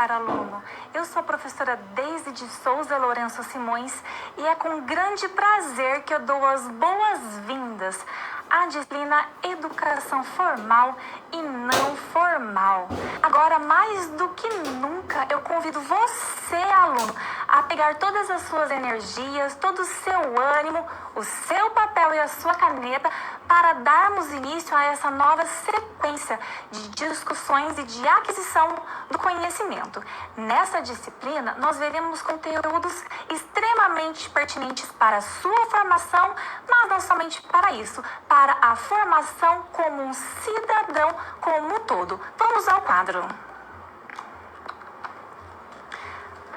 caro aluno. Eu sou a professora Deise de Souza Lourenço Simões e é com grande prazer que eu dou as boas-vindas à disciplina Educação Formal e Não Formal. Agora, mais do que nunca, eu convido você, aluno, a pegar todas as suas energias, todo o seu ânimo, o seu papel e a sua caneta para darmos início a essa nova sequência de discussões e de aquisição do conhecimento. Nessa disciplina, nós veremos conteúdos extremamente pertinentes para a sua formação, mas não somente para isso, para a formação como um cidadão como um todo. Vamos ao quadro.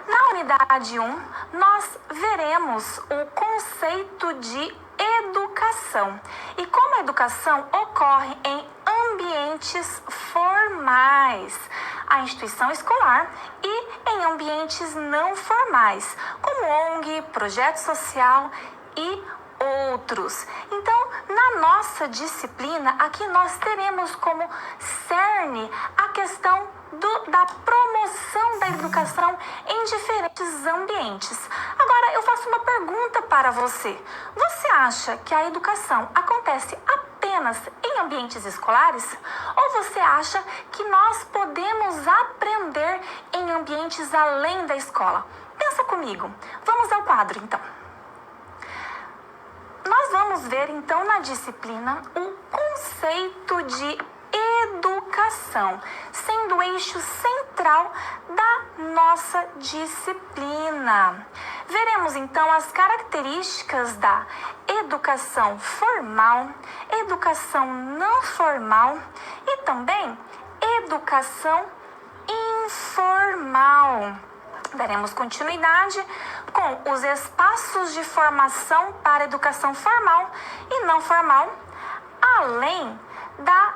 Na unidade 1, nós veremos o conceito de educação e como a educação ocorre em ambientes formais, a instituição escolar, e em ambientes não formais, como ONG, projeto social e outros. Então, na nossa disciplina, aqui nós teremos como cerne a questão da promoção da educação em diferentes ambientes. Agora, eu faço uma pergunta para você. Você acha que a educação acontece apenas em ambientes escolares? Ou você acha que nós podemos aprender em ambientes além da escola? Pensa comigo. Vamos ao quadro, então. Nós vamos ver, então, na disciplina, o conceito de educação, sendo o eixo central da nossa disciplina. Veremos, então, as características da educação formal, educação não formal e também educação informal. Daremos continuidade com os espaços de formação para educação formal e não formal, além da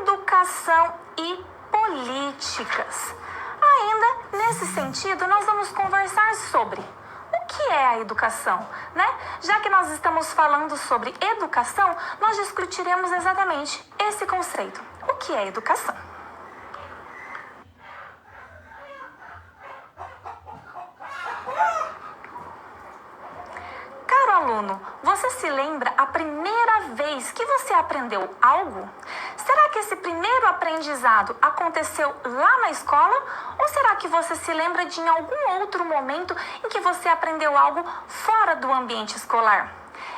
educação e políticas. Ainda nesse sentido, nós vamos conversar sobre o que é a educação, né? Já que nós estamos falando sobre educação, nós discutiremos exatamente esse conceito. O que é educação? Aluno, você se lembra a primeira vez que você aprendeu algo? Será que esse primeiro aprendizado aconteceu lá na escola? Ou será que você se lembra de em algum outro momento em que você aprendeu algo fora do ambiente escolar?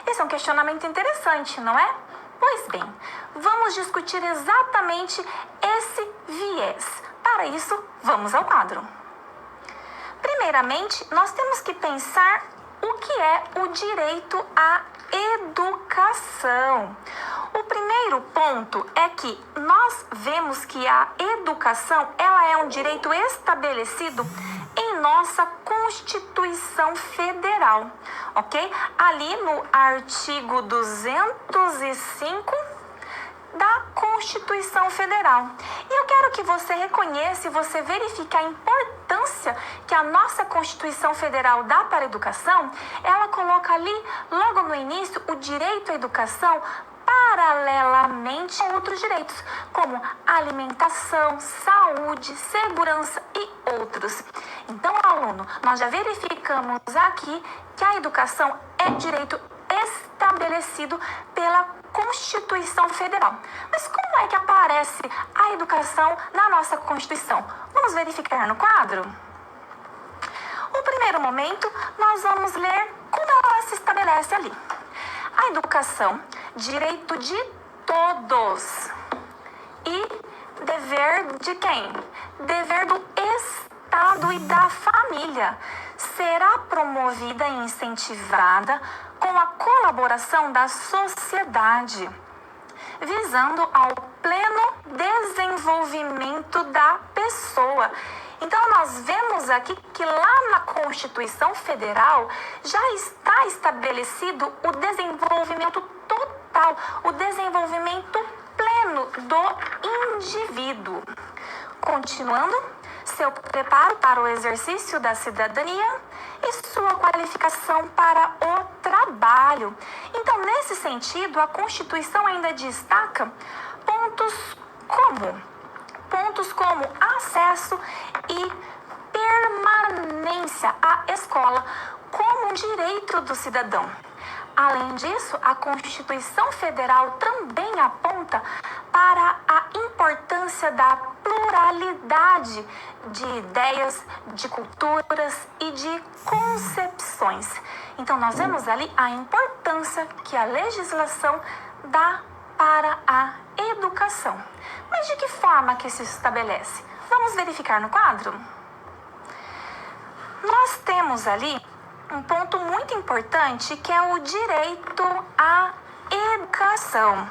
Esse é um questionamento interessante, não é? Pois bem, vamos discutir exatamente esse viés. Para isso, vamos ao quadro. Primeiramente, nós temos que pensar o que é o direito à educação. O primeiro ponto é que nós vemos que a educação ela é um direito estabelecido em nossa Constituição Federal, ok? Ali no artigo 205 da Constituição Federal. E eu quero que você reconheça e você verifique a importância que a nossa Constituição Federal dá para a educação. Ela coloca ali, logo no início, o direito à educação paralelamente a outros direitos, como alimentação, saúde, segurança e outros. Então, aluno, nós já verificamos aqui que a educação é direito estabelecido pela Constituição Federal. Mas como é que aparece a educação na nossa Constituição? Vamos verificar no quadro? No primeiro momento, nós vamos ler como ela se estabelece ali. A educação, direito de todos. E dever de quem? Dever do Estado e da família. Será promovida e incentivada com a colaboração da sociedade, visando ao pleno desenvolvimento da pessoa. Então, nós vemos aqui que lá na Constituição Federal já está estabelecido o desenvolvimento total, o desenvolvimento pleno do indivíduo. Continuando, seu preparo para o exercício da cidadania e sua qualificação para o trabalho. Então, nesse sentido, a Constituição ainda destaca pontos como acesso e permanência à escola como um direito do cidadão. Além disso, a Constituição Federal também aponta para a importância da pluralidade de ideias, de culturas e de concepções. Então, nós vemos ali a importância que a legislação dá para a educação. Mas de que forma que isso se estabelece? Vamos verificar no quadro? Nós temos ali um ponto muito importante que é o direito à educação.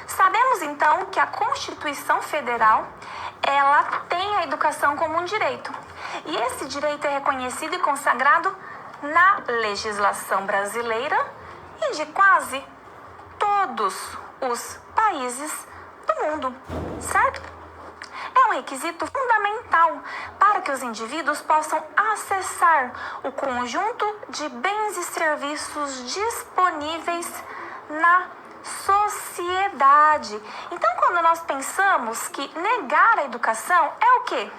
Sabemos então que a Constituição Federal ela tem a educação como um direito. E esse direito é reconhecido e consagrado na legislação brasileira e de quase todos os países do mundo, certo? É um requisito fundamental para que os indivíduos possam acessar o conjunto de bens e serviços disponíveis na sociedade. Então, quando nós pensamos que negar a educação é o quê?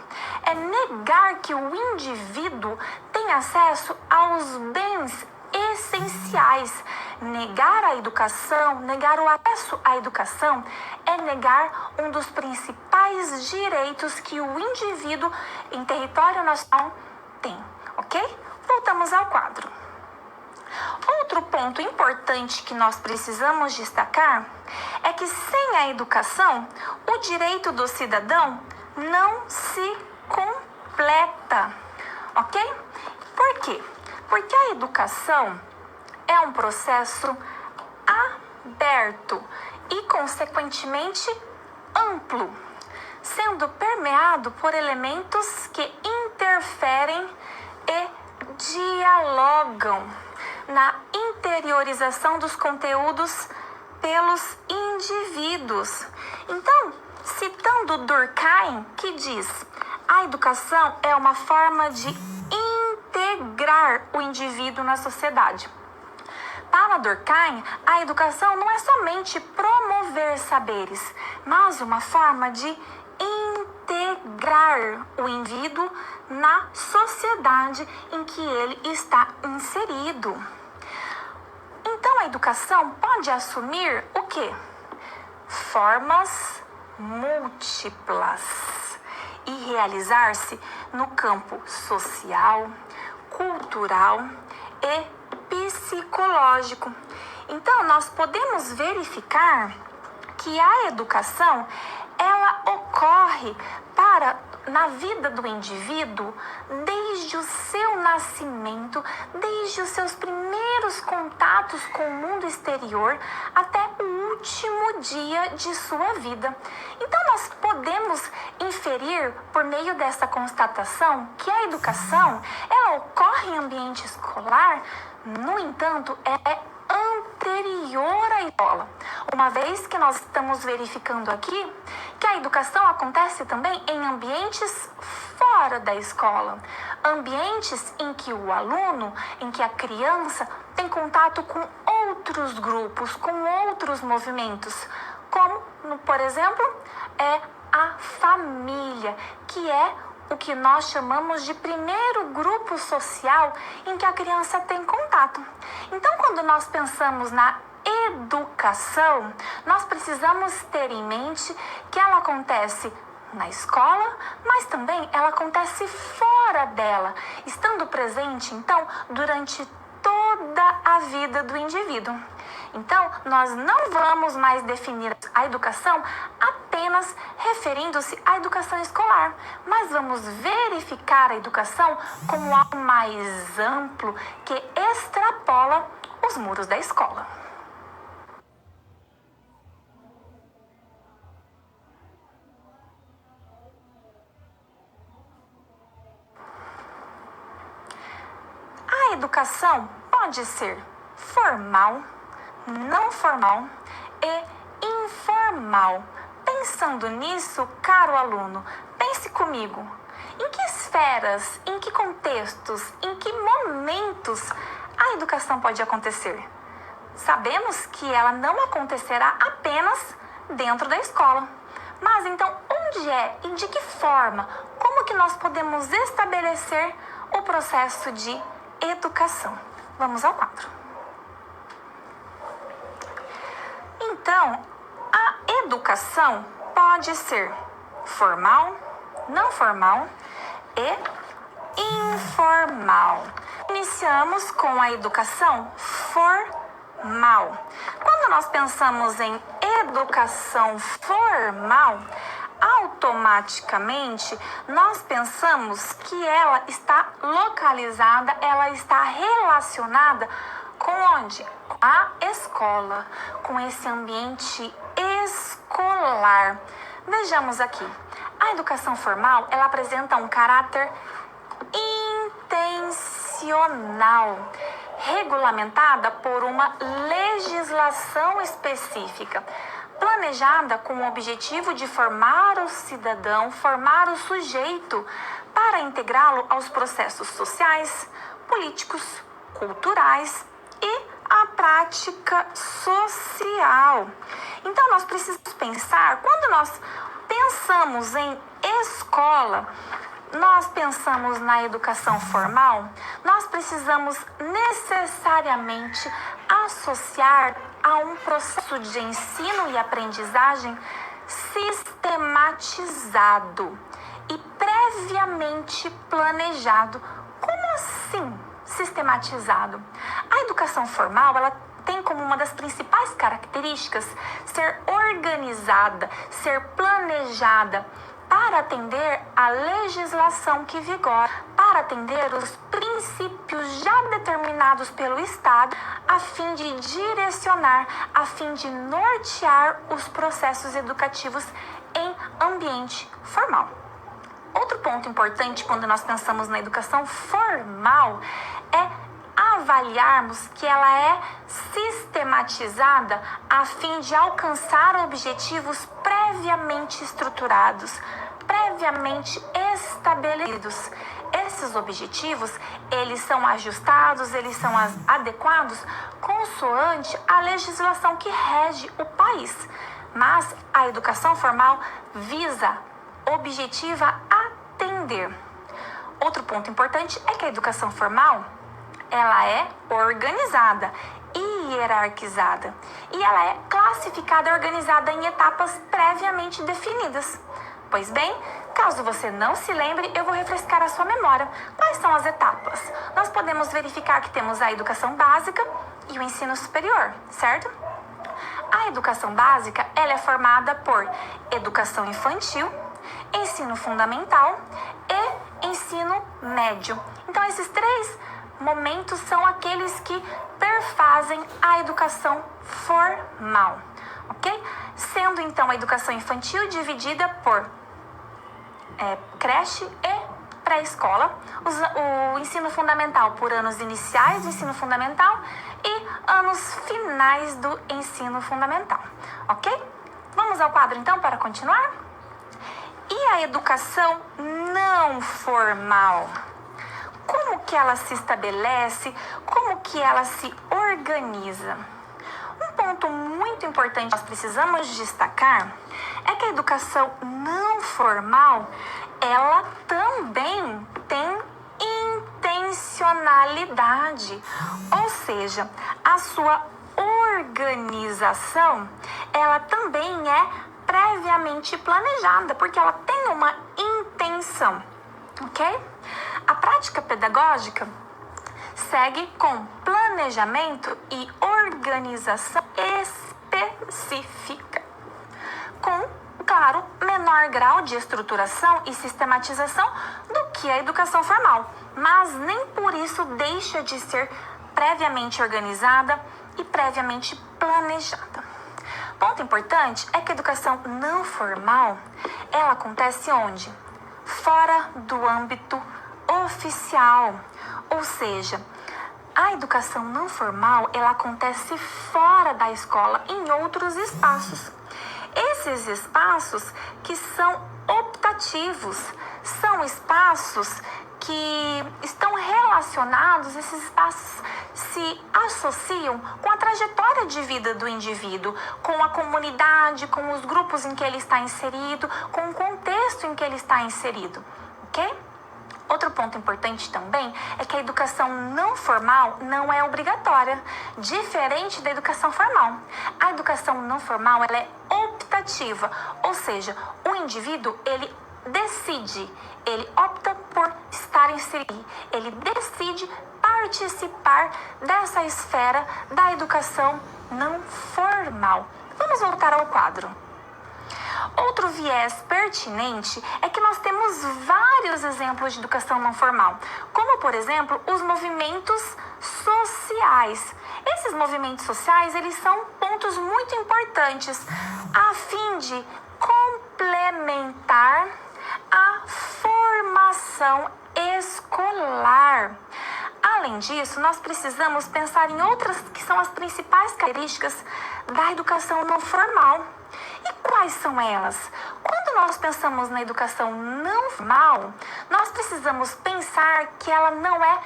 É negar que o indivíduo tem acesso aos bens essenciais. Negar a educação, negar o acesso à educação é negar um dos principais direitos que o indivíduo em território nacional tem, ok? Voltamos ao quadro. Outro ponto importante que nós precisamos destacar é que sem a educação, o direito do cidadão não se completa, ok? Por quê? Porque a educação é um processo aberto e, consequentemente, amplo, sendo permeado por elementos que interferem e dialogam na interiorização dos conteúdos pelos indivíduos. Então, citando Durkheim, que diz: a educação é uma forma de integrar o indivíduo na sociedade. Para Durkheim, a educação não é somente promover saberes, mas uma forma de integrar o indivíduo na sociedade em que ele está inserido. Então, a educação pode assumir o quê? Formas múltiplas e realizar-se no campo social, cultural e psicológico. Então, nós podemos verificar que a educação ela ocorre na vida do indivíduo desde o seu nascimento, desde os seus primeiros contatos com o mundo exterior até o último dia de sua vida. Então, nós podemos inferir por meio dessa constatação que a educação ela ocorre em ambiente escolar. No entanto, é anterior à escola, uma vez que nós estamos verificando aqui que a educação acontece também em ambientes fora da escola, ambientes em que o aluno, em que a criança tem contato com outros grupos, com outros movimentos, como, por exemplo, é a família, que é o que nós chamamos de primeiro grupo social em que a criança tem contato. Então, quando nós pensamos na educação, nós precisamos ter em mente que ela acontece na escola, mas também ela acontece fora dela, estando presente, então, durante toda a vida do indivíduo. Então, nós não vamos mais definir a educação apenas referindo-se à educação escolar, mas vamos verificar a educação como algo mais amplo que extrapola os muros da escola. A educação pode ser formal, não formal e informal. Pensando nisso, caro aluno, pense comigo. Em que esferas, em que contextos, em que momentos a educação pode acontecer? Sabemos que ela não acontecerá apenas dentro da escola. Mas então, onde é e de que forma, como que nós podemos estabelecer o processo de educação? Vamos ao quadro. Então, a educação pode ser formal, não formal e informal. Iniciamos com a educação formal. Quando nós pensamos em educação formal, automaticamente nós pensamos que ela está localizada, ela está relacionada com onde? A escola, com esse ambiente escolar. Vejamos aqui. A educação formal, ela apresenta um caráter intencional, regulamentada por uma legislação específica, planejada com o objetivo de formar o cidadão, formar o sujeito, para integrá-lo aos processos sociais, políticos, culturais e à prática social. Então, nós precisamos pensar, quando nós pensamos em escola, nós pensamos na educação formal, nós precisamos necessariamente associar a um processo de ensino e aprendizagem sistematizado e previamente planejado. Como assim sistematizado? A educação formal, ela tem como uma das principais características ser organizada, ser planejada, para atender à legislação que vigora, para atender os princípios já determinados pelo Estado, a fim de direcionar, a fim de nortear os processos educativos em ambiente formal. Outro ponto importante quando nós pensamos na educação formal é avaliarmos que ela é sistematizada a fim de alcançar objetivos previamente estruturados, previamente estabelecidos. Esses objetivos, eles são ajustados, eles são adequados consoante a legislação que rege o país. Mas a educação formal objetiva atender. Outro ponto importante é que a educação formal, ela é organizada e hierarquizada. E ela é classificada e organizada em etapas previamente definidas. Pois bem, caso você não se lembre, eu vou refrescar a sua memória. Quais são as etapas? Nós podemos verificar que temos a educação básica e o ensino superior, certo? A educação básica, ela é formada por educação infantil, ensino fundamental e ensino médio. Então, esses três momentos são aqueles que perfazem a educação formal, ok? Sendo então a educação infantil dividida por creche e pré-escola, o ensino fundamental por anos iniciais do ensino fundamental e anos finais do ensino fundamental, ok? Vamos ao quadro então para continuar? E a educação não formal? Como que ela se estabelece? Como que ela se organiza? Um ponto muito importante que nós precisamos destacar é que a educação não formal, ela também tem intencionalidade, ou seja, a sua organização, ela também é previamente planejada, porque ela tem uma intenção, ok? A prática pedagógica segue com planejamento e organização específica, com, claro, menor grau de estruturação e sistematização do que a educação formal, mas nem por isso deixa de ser previamente organizada e previamente planejada. Ponto importante é que a educação não formal, ela acontece onde? Fora do âmbito oficial, ou seja, a educação não formal, ela acontece fora da escola, em outros espaços. Esses espaços que são optativos, são espaços que estão relacionados, esses espaços se associam com a trajetória de vida do indivíduo, com a comunidade, com os grupos em que ele está inserido, com o contexto em que ele está inserido. ok? Outro ponto importante também é que a educação não formal não é obrigatória, diferente da educação formal. A educação não formal ela é optativa, ou seja, o indivíduo ele decide, ele opta por estar inserido, ele decide participar dessa esfera da educação não formal. Vamos voltar ao quadro. Outro viés pertinente é que nós temos vários exemplos de educação não formal, como, por exemplo, os movimentos sociais. Esses movimentos sociais, eles são pontos muito importantes a fim de complementar a formação escolar. Além disso, nós precisamos pensar em outras que são as principais características da educação não formal. E quais são elas? Quando nós pensamos na educação não formal, nós precisamos pensar que ela não é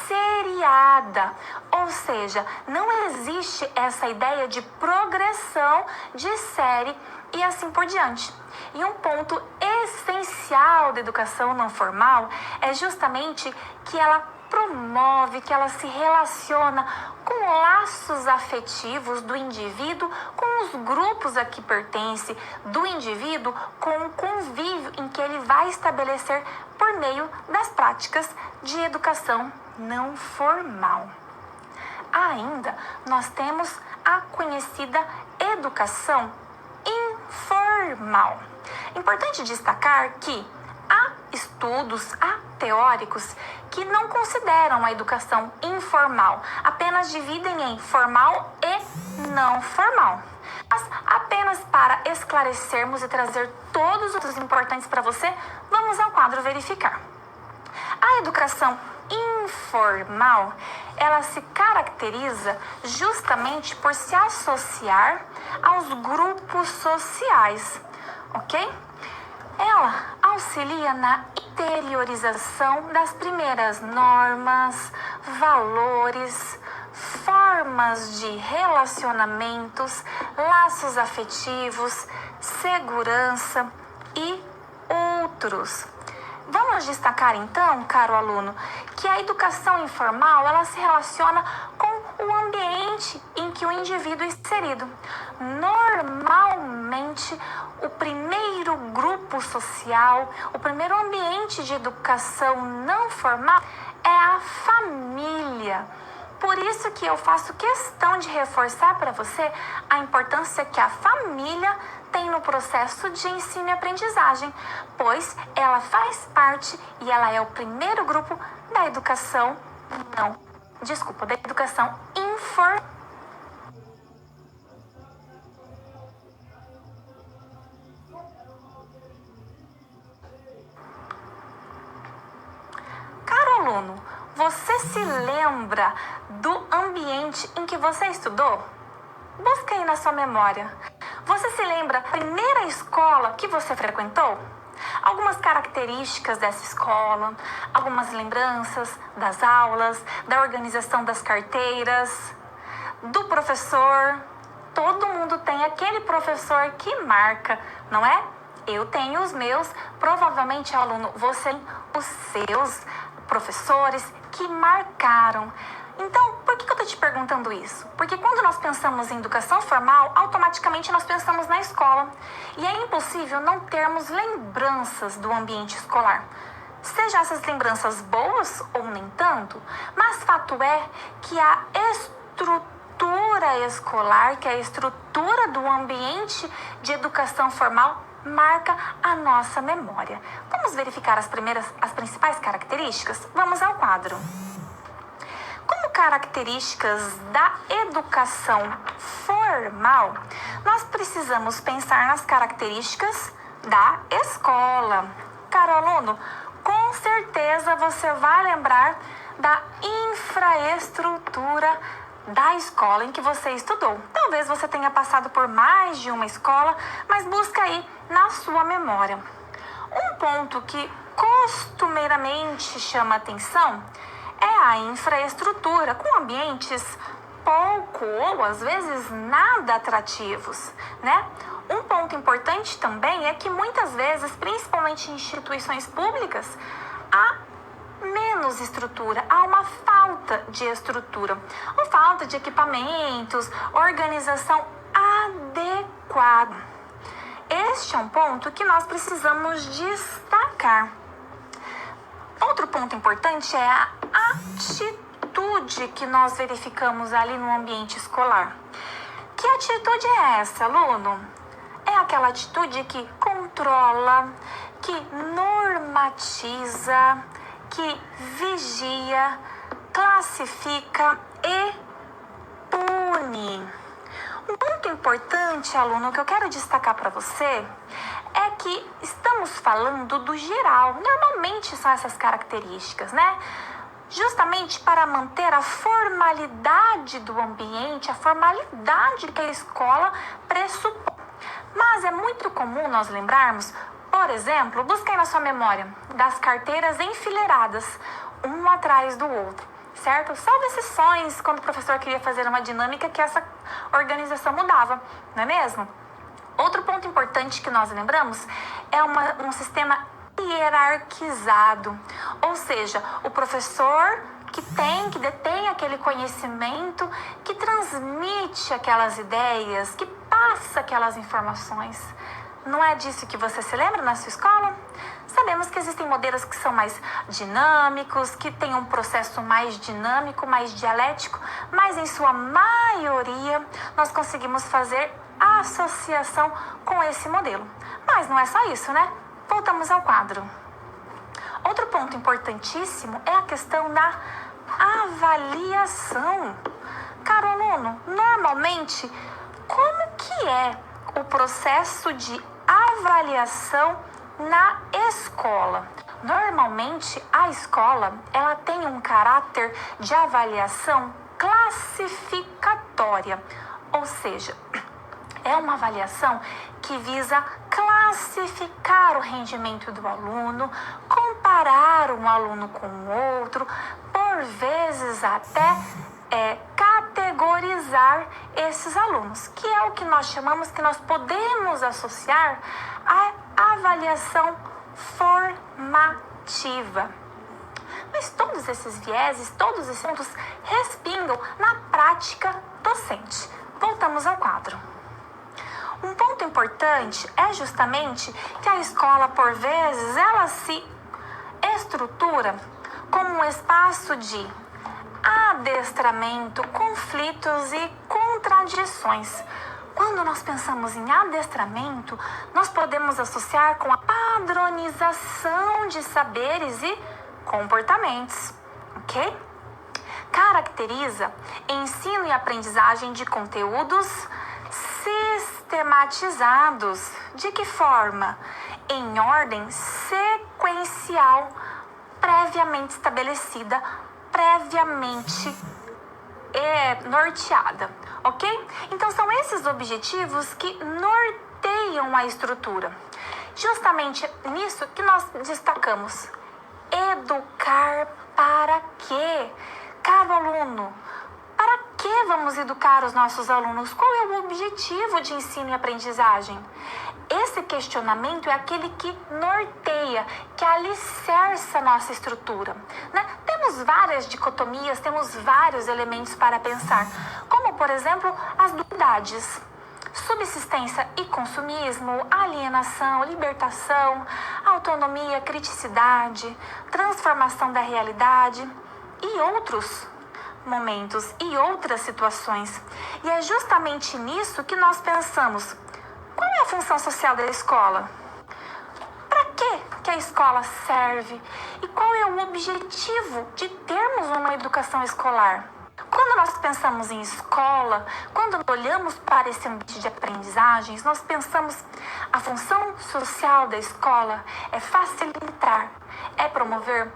seriada, ou seja, não existe essa ideia de progressão de série e assim por diante. E um ponto essencial da educação não formal é justamente que ela promove, que ela se relaciona com laços afetivos do indivíduo, com os grupos a que pertence, do indivíduo com o convívio em que ele vai estabelecer por meio das práticas de educação não formal. Ainda, nós temos a conhecida educação informal. Importante destacar que há estudos, há teóricos que não consideram a educação informal, apenas dividem em formal e não formal. Mas apenas para esclarecermos e trazer todos os outros importantes para você, vamos ao quadro verificar. A educação informal, ela se caracteriza justamente por se associar aos grupos sociais, ok? Ela auxilia na interiorização das primeiras normas, valores, formas de relacionamentos, laços afetivos, segurança e outros. Vamos destacar então, caro aluno, que a educação informal ela se relaciona com o ambiente em que o indivíduo é inserido. Normalmente, o primeiro grupo social, o primeiro ambiente de educação não formal é a família. Por isso que eu faço questão de reforçar para você a importância que a família tem no processo de ensino e aprendizagem, pois ela faz parte e ela é o primeiro grupo da educação da educação informal. Caro aluno, você se lembra do ambiente em que você estudou? Busca aí na sua memória. Você se lembra da primeira escola que você frequentou? Algumas características dessa escola, algumas lembranças das aulas, da organização das carteiras, do professor. Todo mundo tem aquele professor que marca, não é? Eu tenho os meus, provavelmente, aluno, você tem os seus professores que marcaram. Então, por que eu estou te perguntando isso? Porque quando nós pensamos em educação formal, automaticamente nós pensamos na escola. E é impossível não termos lembranças do ambiente escolar. Seja essas lembranças boas ou nem tanto, mas fato é que a estrutura escolar, que a estrutura do ambiente de educação formal marca a nossa memória. Vamos verificar as principais características? Vamos ao quadro. Como características da educação formal, nós precisamos pensar nas características da escola. Caro aluno, com certeza você vai lembrar da infraestrutura da escola em que você estudou. Talvez você tenha passado por mais de uma escola, mas busca aí na sua memória. Um ponto que costumeiramente chama atenção é a infraestrutura, com ambientes pouco ou às vezes nada atrativos, né? Um ponto importante também é que muitas vezes, principalmente em instituições públicas, menos estrutura, há uma falta de estrutura, ou falta de equipamentos, organização adequada. Este é um ponto que nós precisamos destacar. Outro ponto importante é a atitude que nós verificamos ali no ambiente escolar. Que atitude é essa, aluno? É aquela atitude que controla, que normatiza, que vigia, classifica e pune. Um ponto importante, aluno, que eu quero destacar para você é que estamos falando do geral. Normalmente são essas características, né? Justamente para manter a formalidade do ambiente, a formalidade que a escola pressupõe. Mas é muito comum nós lembrarmos, por exemplo, busca aí na sua memória, das carteiras enfileiradas, um atrás do outro, certo? Salvo exceções, quando o professor queria fazer uma dinâmica que essa organização mudava, não é mesmo? Outro ponto importante que nós lembramos é um sistema hierarquizado, ou seja, o professor que detém aquele conhecimento, que transmite aquelas ideias, que passa aquelas informações. Não é disso que você se lembra na sua escola? Sabemos que existem modelos que são mais dinâmicos, que têm um processo mais dinâmico, mais dialético, mas em sua maioria nós conseguimos fazer a associação com esse modelo. Mas não é só isso, né? Voltamos ao quadro. Outro ponto importantíssimo é a questão da avaliação. Caro aluno, normalmente, como que é o processo de avaliação na escola? Normalmente, a escola ela tem um caráter de avaliação classificatória, ou seja, é uma avaliação que visa classificar o rendimento do aluno, comparar um aluno com o outro, por vezes até categorizar esses alunos, que é o que nós chamamos, que nós podemos associar à avaliação formativa. Mas todos esses vieses, todos esses pontos respingam na prática docente. Voltamos ao quadro. Um ponto importante é justamente que a escola, por vezes, ela se estrutura como um espaço de adestramento, conflitos e contradições. Quando nós pensamos em adestramento, nós podemos associar com a padronização de saberes e comportamentos, ok? Caracteriza ensino e aprendizagem de conteúdos sistematizados. De que forma? Em ordem sequencial, previamente estabelecida, previamente norteada, ok? Então são esses objetivos que norteiam a estrutura. Justamente nisso que nós destacamos. Educar para quê? Caro aluno, para que vamos educar os nossos alunos? Qual é o objetivo de ensino e aprendizagem? Esse questionamento é aquele que norteia, que alicerça a nossa estrutura, né? Temos várias dicotomias, temos vários elementos para pensar, como, por exemplo, as dualidades. Subsistência e consumismo, alienação, libertação, autonomia, criticidade, transformação da realidade e outros momentos e outras situações. E é justamente nisso que nós pensamos. Qual é a função social da escola? Para que a escola serve? E qual é o objetivo de termos uma educação escolar? Quando nós pensamos em escola, quando olhamos para esse ambiente de aprendizagens, nós pensamos a função social da escola é facilitar, é promover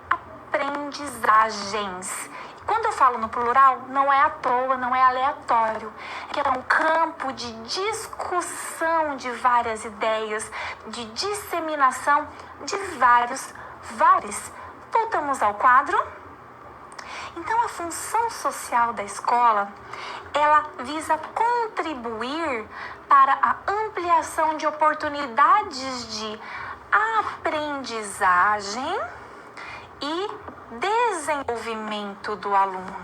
aprendizagens. Quando eu falo no plural, não é à toa, não é aleatório. É um campo de discussão de várias ideias, de disseminação de vários. Voltamos ao quadro. Então, a função social da escola, ela visa contribuir para a ampliação de oportunidades de aprendizagem e desenvolvimento do aluno,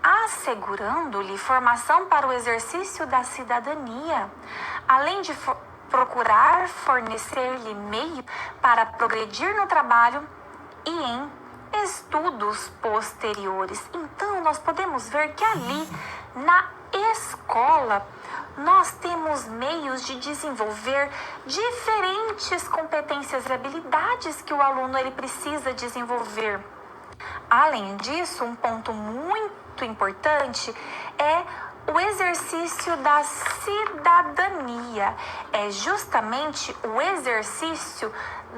assegurando-lhe formação para o exercício da cidadania, além de procurar fornecer-lhe meio para progredir no trabalho e em estudos posteriores. Então, nós podemos ver que ali, na escola, nós temos meios de desenvolver diferentes competências e habilidades que o aluno ele precisa desenvolver. Além disso, um ponto muito importante é o exercício da cidadania. É justamente o exercício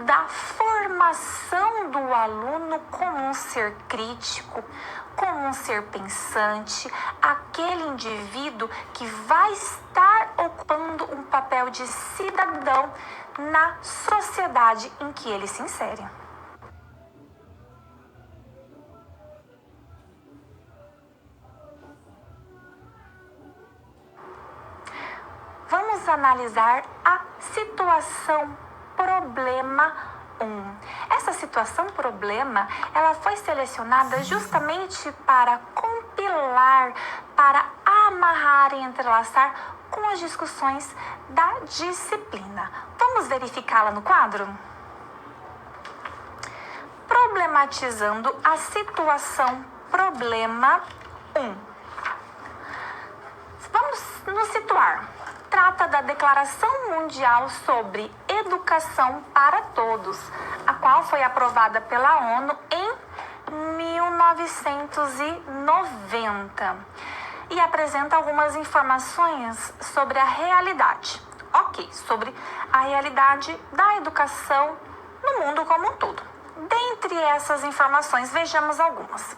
da formação do aluno como um ser crítico, como um ser pensante, aquele indivíduo que vai estar ocupando um papel de cidadão na sociedade em que ele se insere. Vamos analisar a situação problema 1. Essa situação problema, ela foi selecionada justamente para compilar, para amarrar e entrelaçar com as discussões da disciplina. Vamos verificá-la no quadro? Problematizando a situação problema 1. Vamos nos situar. Trata da Declaração Mundial sobre Educação para Todos, a qual foi aprovada pela ONU em 1990 e apresenta algumas informações sobre a realidade. Sobre a realidade da educação no mundo como um todo. Dentre essas informações, vejamos algumas.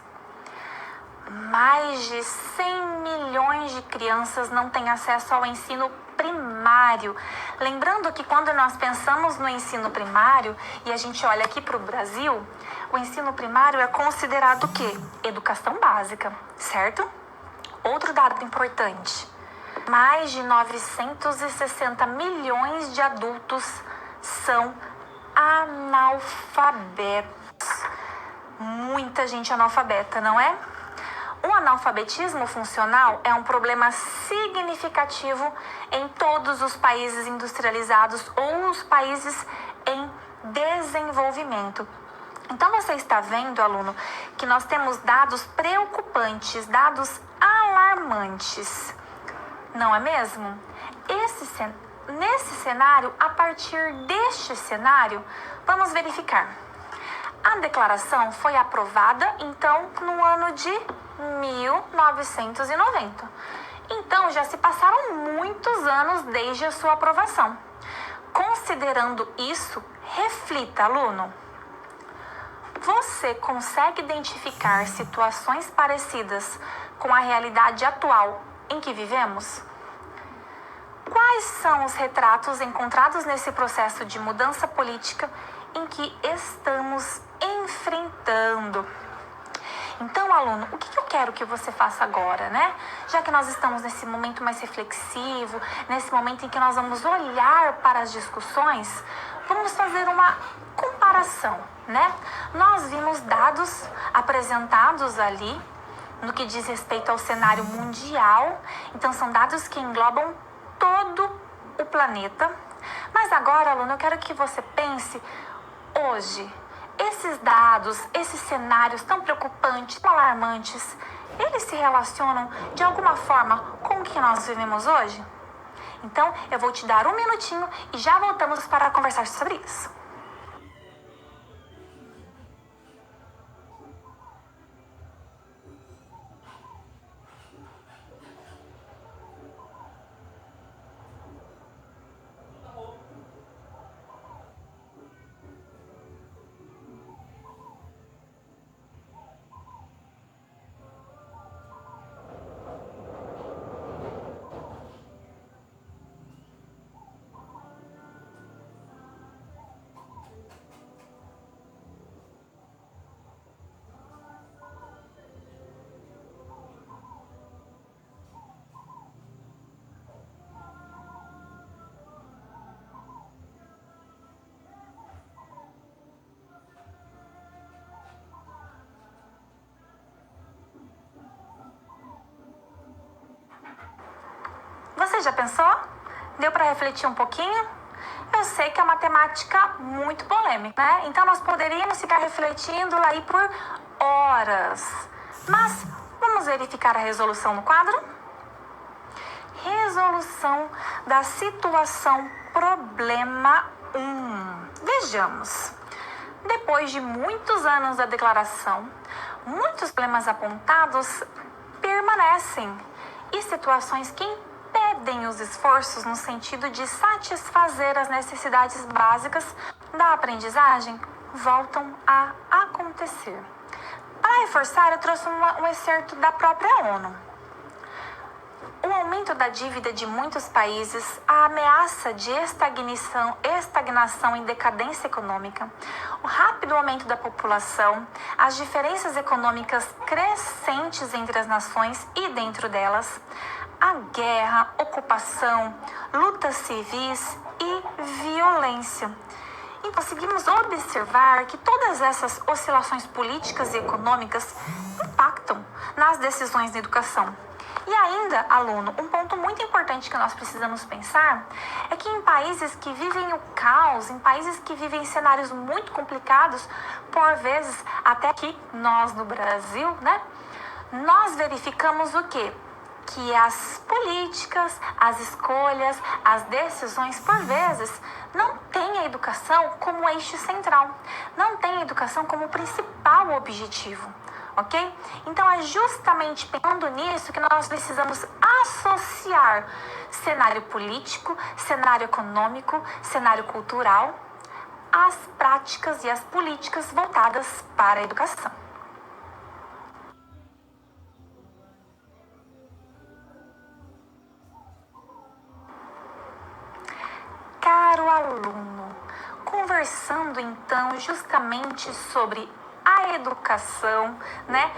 Mais de 100 milhões de crianças não têm acesso ao ensino primário. Lembrando que quando nós pensamos no ensino primário e a gente olha aqui para o Brasil, o ensino primário é considerado o quê? Educação básica, certo? Outro dado importante. Mais de 960 milhões de adultos são analfabetos. Muita gente analfabeta, não é? O analfabetismo funcional é um problema significativo em todos os países industrializados ou os países em desenvolvimento. Então, você está vendo, aluno, que nós temos dados preocupantes, dados alarmantes, não é mesmo? Nesse cenário, a partir deste cenário, vamos verificar. A declaração foi aprovada, então, no ano de 1990. Então, já se passaram muitos anos desde a sua aprovação. Considerando isso, reflita, aluno. Você consegue identificar situações parecidas com a realidade atual em que vivemos? Quais são os retratos encontrados nesse processo de mudança política em que estamos enfrentando? Então, aluno, o que eu quero que você faça agora, né? Já que nós estamos nesse momento mais reflexivo, nesse momento em que nós vamos olhar para as discussões, vamos fazer uma comparação, né? Nós vimos dados apresentados ali no que diz respeito ao cenário mundial. Então, são dados que englobam todo o planeta. Mas agora, aluno, eu quero que você pense hoje. Esses dados, esses cenários tão preocupantes, tão alarmantes, eles se relacionam de alguma forma com o que nós vivemos hoje? Então, eu vou te dar um minutinho e já voltamos para conversar sobre isso. Já pensou? Deu para refletir um pouquinho? Eu sei que é uma temática muito polêmica, né? Então nós poderíamos ficar refletindo aí por horas. Mas vamos verificar a resolução no quadro? Resolução da situação problema 1. Vejamos. Depois de muitos anos da declaração, muitos problemas apontados permanecem e situações que impedem os esforços no sentido de satisfazer as necessidades básicas da aprendizagem voltam a acontecer. Para reforçar, eu trouxe um excerto da própria ONU. O aumento da dívida de muitos países, a ameaça de estagnação e decadência econômica, o rápido aumento da população, as diferenças econômicas crescentes entre as nações e dentro delas, a guerra, ocupação, lutas civis e violência. E conseguimos observar que todas essas oscilações políticas e econômicas impactam nas decisões da educação. E ainda, aluno, um ponto muito importante que nós precisamos pensar é que em países que vivem o caos, em países que vivem cenários muito complicados, por vezes até aqui nós no Brasil, né? Nós verificamos o quê? Que as políticas, as escolhas, as decisões, por vezes, não têm a educação como eixo central, não têm a educação como principal objetivo, ok? Então, é justamente pensando nisso que nós precisamos associar cenário político, cenário econômico, cenário cultural, às práticas e às políticas voltadas para a educação. Caro aluno, conversando então justamente sobre a educação, né?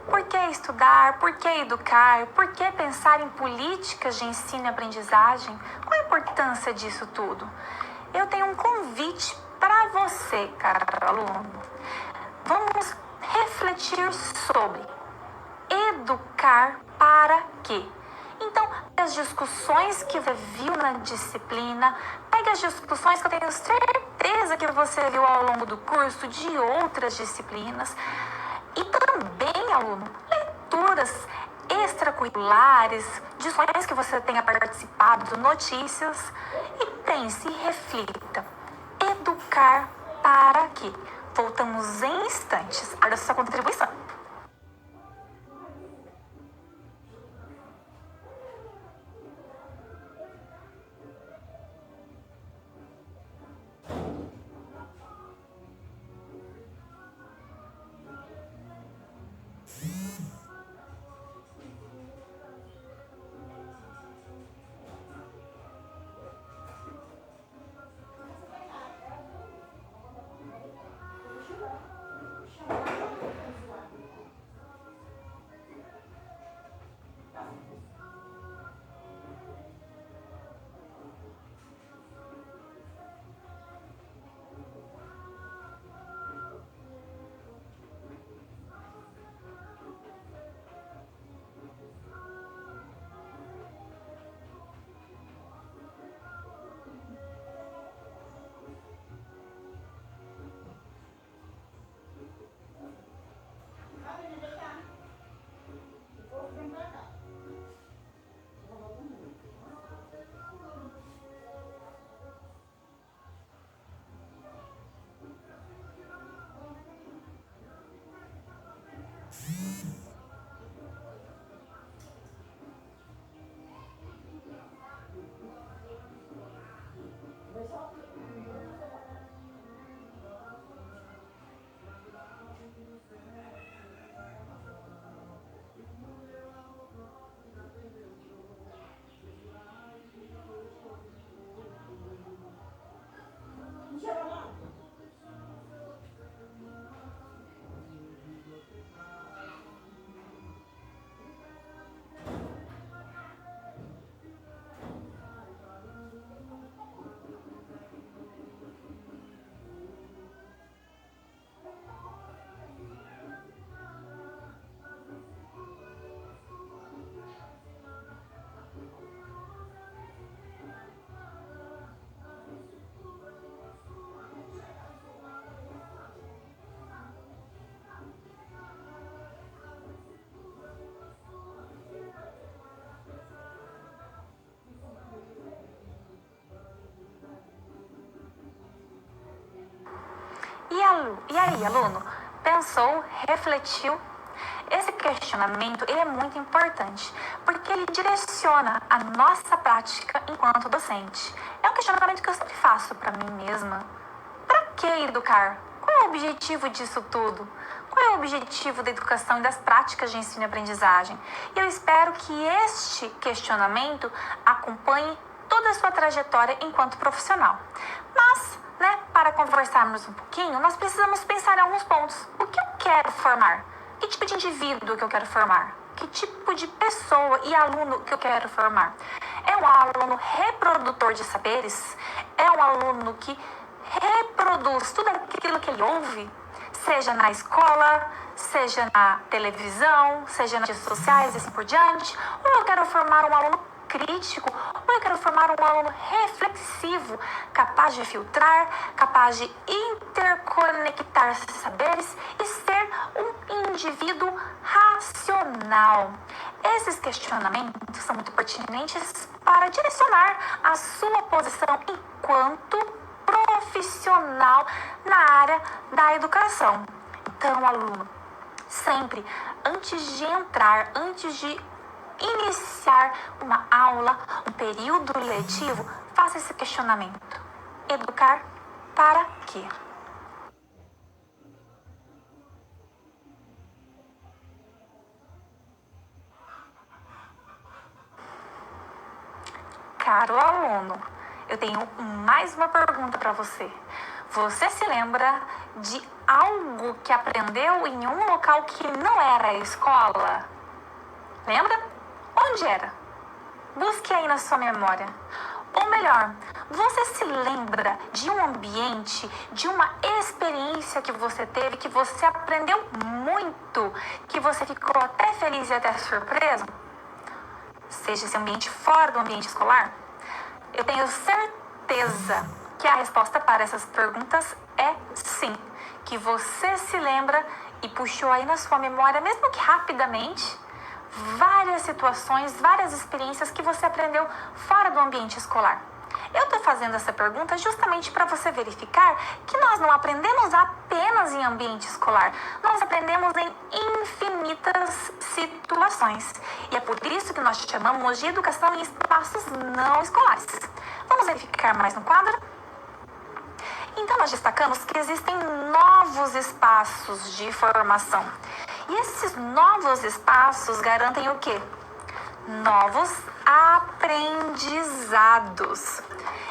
Por que estudar, por que educar, por que pensar em políticas de ensino e aprendizagem? Qual a importância disso tudo? Eu tenho um convite para você, caro aluno. Vamos refletir sobre educar para quê? Então, as discussões que você viu na disciplina, pegue as discussões que eu tenho certeza que você viu ao longo do curso de outras disciplinas e também, aluno, leituras extracurriculares, discussões que você tenha participado, notícias e pense e reflita. Educar para quê? Voltamos em instantes para a sua contribuição. E aí, aluno? Pensou, refletiu? Esse questionamento ele é muito importante, porque ele direciona a nossa prática enquanto docente. É um questionamento que eu sempre faço para mim mesma. Para que educar? Qual é o objetivo disso tudo? Qual é o objetivo da educação e das práticas de ensino e aprendizagem? E eu espero que este questionamento acompanhe toda a sua trajetória enquanto profissional. Mas, para conversarmos um pouquinho, nós precisamos pensar em alguns pontos. O que eu quero formar? Que tipo de indivíduo que eu quero formar? Que tipo de pessoa e aluno que eu quero formar? É um aluno reprodutor de saberes? É um aluno que reproduz tudo aquilo que ele ouve? Seja na escola, seja na televisão, seja nas redes sociais e assim por diante? Ou eu quero formar um aluno crítico? Ou eu quero formar um aluno reflexivo, capaz de filtrar, capaz de interconectar esses saberes e ser um indivíduo racional? Esses questionamentos são muito pertinentes para direcionar a sua posição enquanto profissional na área da educação. Então, aluno, sempre antes de iniciar uma aula, um período letivo, faça esse questionamento. Educar para quê? Caro aluno, eu tenho mais uma pergunta para você. Você se lembra de algo que aprendeu em um local que não era a escola? Lembra? Onde era? Busque aí na sua memória. Ou melhor, você se lembra de um ambiente, de uma experiência que você teve, que você aprendeu muito, que você ficou até feliz e até surpreso? Seja esse ambiente fora do ambiente escolar? Eu tenho certeza que a resposta para essas perguntas é sim. Que você se lembra e puxou aí na sua memória, mesmo que rapidamente, várias situações, várias experiências que você aprendeu fora do ambiente escolar. Eu estou fazendo essa pergunta justamente para você verificar que nós não aprendemos apenas em ambiente escolar, nós aprendemos em infinitas situações. E é por isso que nós chamamos de educação em espaços não escolares. Vamos verificar mais no quadro? Então, nós destacamos que existem novos espaços de formação. E esses novos espaços garantem o quê? Novos aprendizados.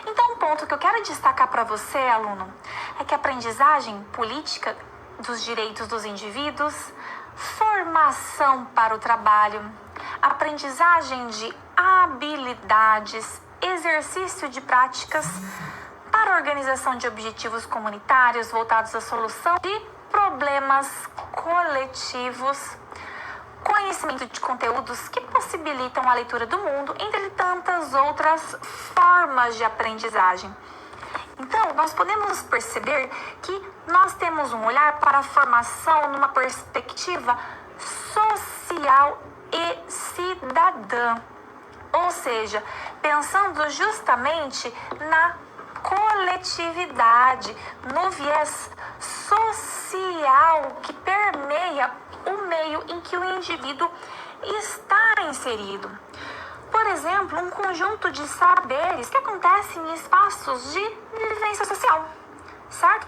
Então, um ponto que eu quero destacar para você, aluno, é que a aprendizagem política dos direitos dos indivíduos, formação para o trabalho, aprendizagem de habilidades, exercício de práticas para a organização de objetivos comunitários voltados à solução de problemas coletivos, conhecimento de conteúdos que possibilitam a leitura do mundo, entre tantas outras formas de aprendizagem. Então, nós podemos perceber que nós temos um olhar para a formação numa perspectiva social e cidadã. Ou seja, pensando justamente na coletividade, no viés social que permeia o meio em que o indivíduo está inserido. Por exemplo, um conjunto de saberes que acontecem em espaços de vivência social, certo?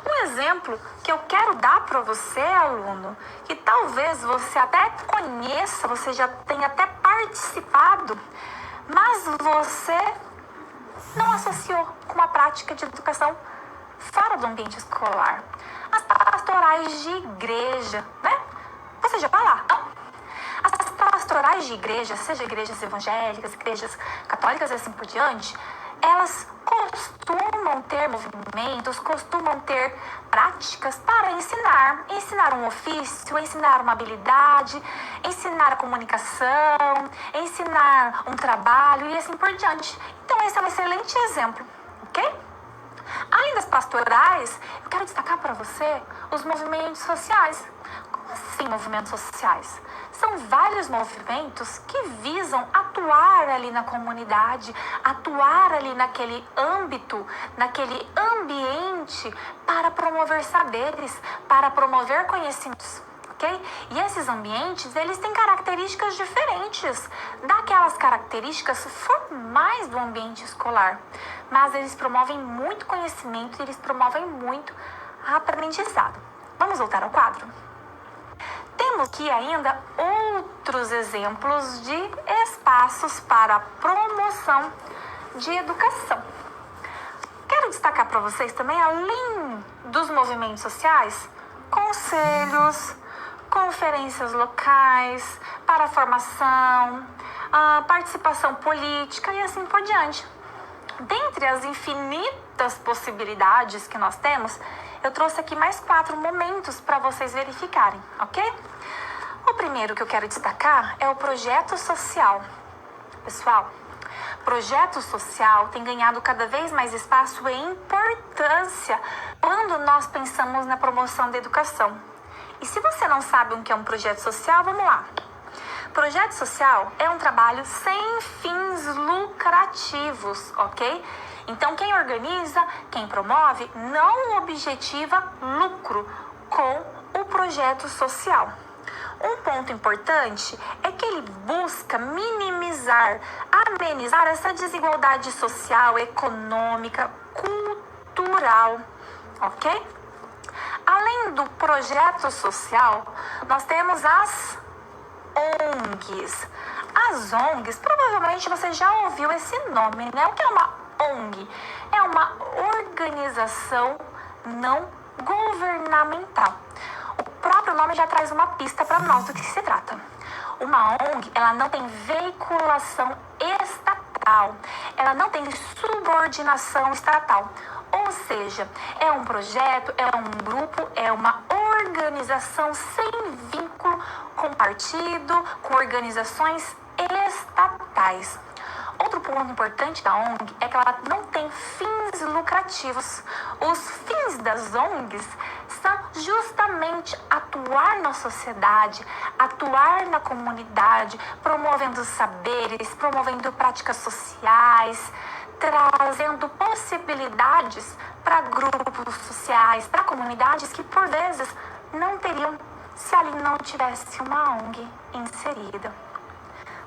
Um exemplo que eu quero dar para você, aluno, que talvez você até conheça, você já tenha até participado, mas você não associou com a prática de educação fora do ambiente escolar. As pastorais de igreja, Você já vai lá, não? As pastorais de igreja, seja igrejas evangélicas, igrejas católicas e assim por diante, elas costumam ter movimentos, costumam ter práticas para ensinar um ofício, ensinar uma habilidade, ensinar a comunicação, ensinar um trabalho e assim por diante. Então esse é um excelente exemplo, ok? Além das pastorais, eu quero destacar para você os movimentos sociais. Como assim movimentos sociais? São vários movimentos que visam atuar ali na comunidade, atuar ali naquele âmbito, naquele ambiente ambiente para promover saberes, para promover conhecimentos. Okay? E esses ambientes, eles têm características diferentes daquelas características formais do ambiente escolar. Mas eles promovem muito conhecimento e eles promovem muito aprendizado. Vamos voltar ao quadro? Temos aqui ainda outros exemplos de espaços para promoção de educação. Quero destacar para vocês também, além dos movimentos sociais, conselhos, conferências locais, para a formação, a participação política e assim por diante. Dentre as infinitas possibilidades que nós temos, eu trouxe aqui mais 4 momentos para vocês verificarem, ok? O primeiro que eu quero destacar é o projeto social. Pessoal, projeto social tem ganhado cada vez mais espaço e importância quando nós pensamos na promoção da educação. E se você não sabe o que é um projeto social, vamos lá. Projeto social é um trabalho sem fins lucrativos, ok? Então, quem organiza, quem promove, não objetiva lucro com o projeto social. Um ponto importante é que ele busca minimizar, amenizar essa desigualdade social, econômica, cultural, ok? Além do projeto social, nós temos as ONGs. As ONGs, provavelmente você já ouviu esse nome, né? O que é uma ONG? É uma organização não governamental. O próprio nome já traz uma pista para nós do que se trata. Uma ONG, ela não tem veiculação estatal, ela não tem subordinação estatal. Ou seja, é um projeto, é um grupo, é uma organização sem vínculo com partido, com organizações estatais. Outro ponto importante da ONG é que ela não tem fins lucrativos. Os fins das ONGs são justamente atuar na sociedade, atuar na comunidade, promovendo saberes, promovendo práticas sociais, trazendo possibilidades para grupos sociais, para comunidades que por vezes não teriam se ali não tivesse uma ONG inserida.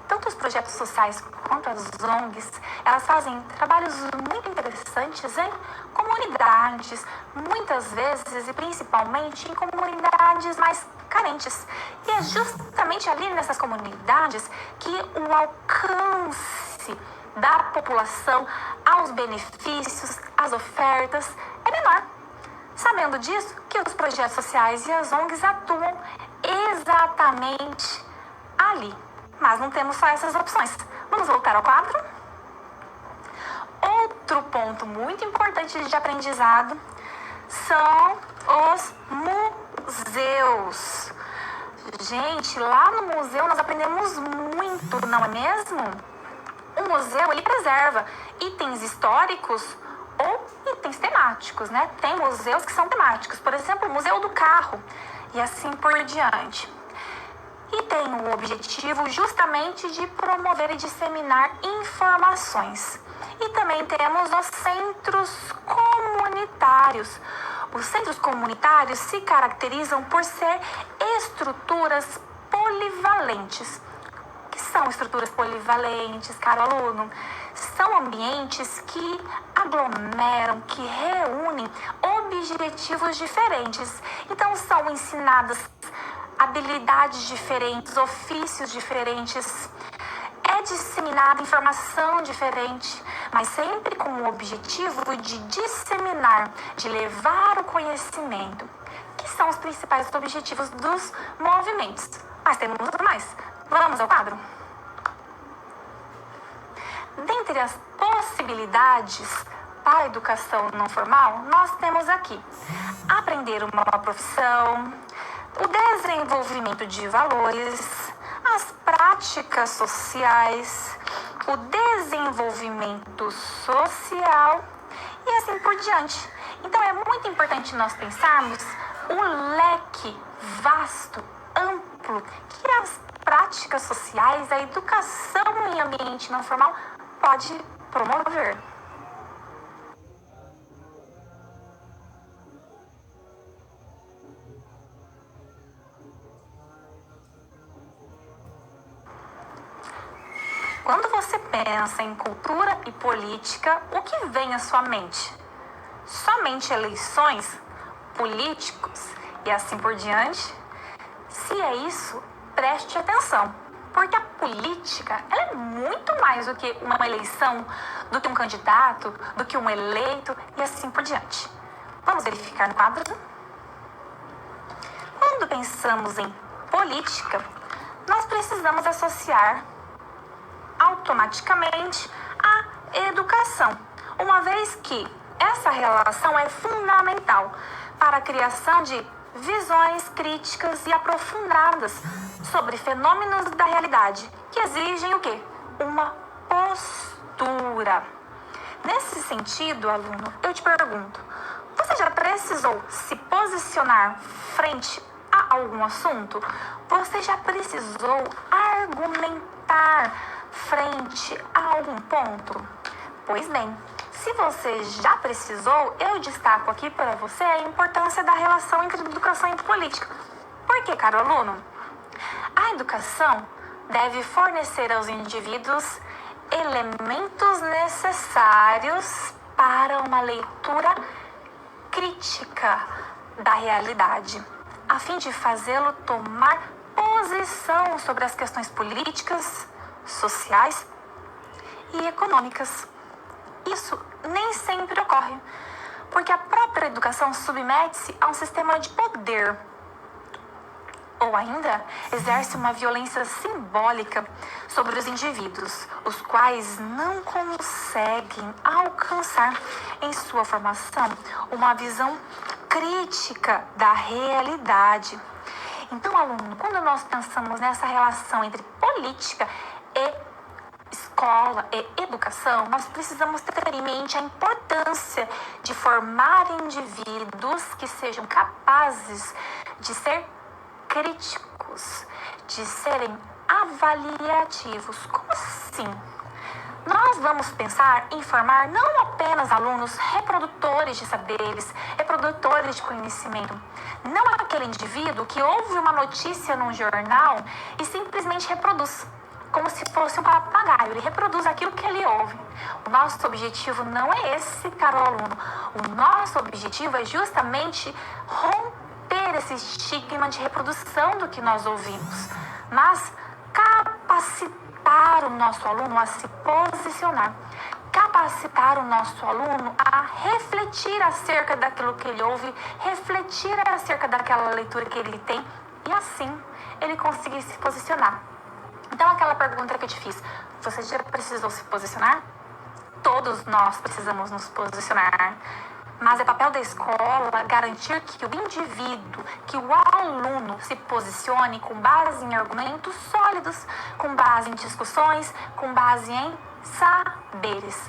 Tanto os projetos sociais quanto as ONGs, elas fazem trabalhos muito interessantes em comunidades, muitas vezes e principalmente em comunidades mais carentes. E é justamente ali nessas comunidades que o alcance da população aos benefícios, às ofertas, é menor. Sabendo disso, que os projetos sociais e as ONGs atuam exatamente ali. Mas não temos só essas opções. Vamos voltar ao quadro? Outro ponto muito importante de aprendizado são os museus. Gente, lá no museu nós aprendemos muito, não é mesmo? O museu, ele preserva itens históricos ou itens temáticos, né? Tem museus que são temáticos, por exemplo, o Museu do Carro e assim por diante. E tem o objetivo justamente de promover e disseminar informações. E também temos os centros comunitários. Os centros comunitários se caracterizam por ser estruturas polivalentes. O que são estruturas polivalentes, caro aluno? São ambientes que aglomeram, que reúnem objetivos diferentes. Então, são ensinadas habilidades diferentes, ofícios diferentes, é disseminada informação diferente, mas sempre com o objetivo de disseminar, de levar o conhecimento, que são os principais objetivos dos movimentos. Mas temos mais. Vamos ao quadro? Dentre as possibilidades para a educação não formal, nós temos aqui aprender uma profissão, o desenvolvimento de valores, as práticas sociais, o desenvolvimento social e assim por diante. Então é muito importante nós pensarmos o leque vasto, amplo, que as práticas sociais, a educação em ambiente não formal pode promover. você pensa em cultura e política, o que vem à sua mente? Somente eleições, políticos e assim por diante? Se é isso, preste atenção, porque a política ela é muito mais do que uma eleição, do que um candidato, do que um eleito e assim por diante. Vamos verificar no quadro? Quando pensamos em política, nós precisamos associar automaticamente a educação, uma vez que essa relação é fundamental para a criação de visões críticas e aprofundadas sobre fenômenos da realidade que exigem o quê? Uma postura. Nesse sentido, aluno, eu te pergunto, você já precisou se posicionar frente a algum assunto? Você já precisou argumentar frente a algum ponto? Pois bem, se você já precisou, eu destaco aqui para você a importância da relação entre educação e política. Por quê, caro aluno? A educação deve fornecer aos indivíduos elementos necessários para uma leitura crítica da realidade, a fim de fazê-lo tomar posição sobre as questões políticas, sociais e econômicas. Isso nem sempre ocorre, porque a própria educação submete-se a um sistema de poder, ou ainda exerce uma violência simbólica sobre os indivíduos, os quais não conseguem alcançar em sua formação uma visão crítica da realidade. Então, aluno, quando nós pensamos nessa relação entre política e escola e educação, nós precisamos ter em mente a importância de formar indivíduos que sejam capazes de ser críticos, de serem avaliativos. Como assim? Nós vamos pensar em formar não apenas alunos reprodutores de saberes, reprodutores de conhecimento. Não é aquele indivíduo que ouve uma notícia num jornal e simplesmente reproduz, como se fosse um papagaio. Ele reproduz aquilo que ele ouve. O nosso objetivo não é esse, caro aluno. O nosso objetivo é justamente romper esse estigma de reprodução do que nós ouvimos, mas capacitar o nosso aluno a se posicionar, capacitar o nosso aluno a refletir acerca daquilo que ele ouve, refletir acerca daquela leitura que ele tem e assim ele conseguir se posicionar. Então, aquela pergunta que eu te fiz, você já precisou se posicionar? Todos nós precisamos nos posicionar. Mas é papel da escola garantir que o indivíduo, que o aluno se posicione com base em argumentos sólidos, com base em discussões, com base em saberes.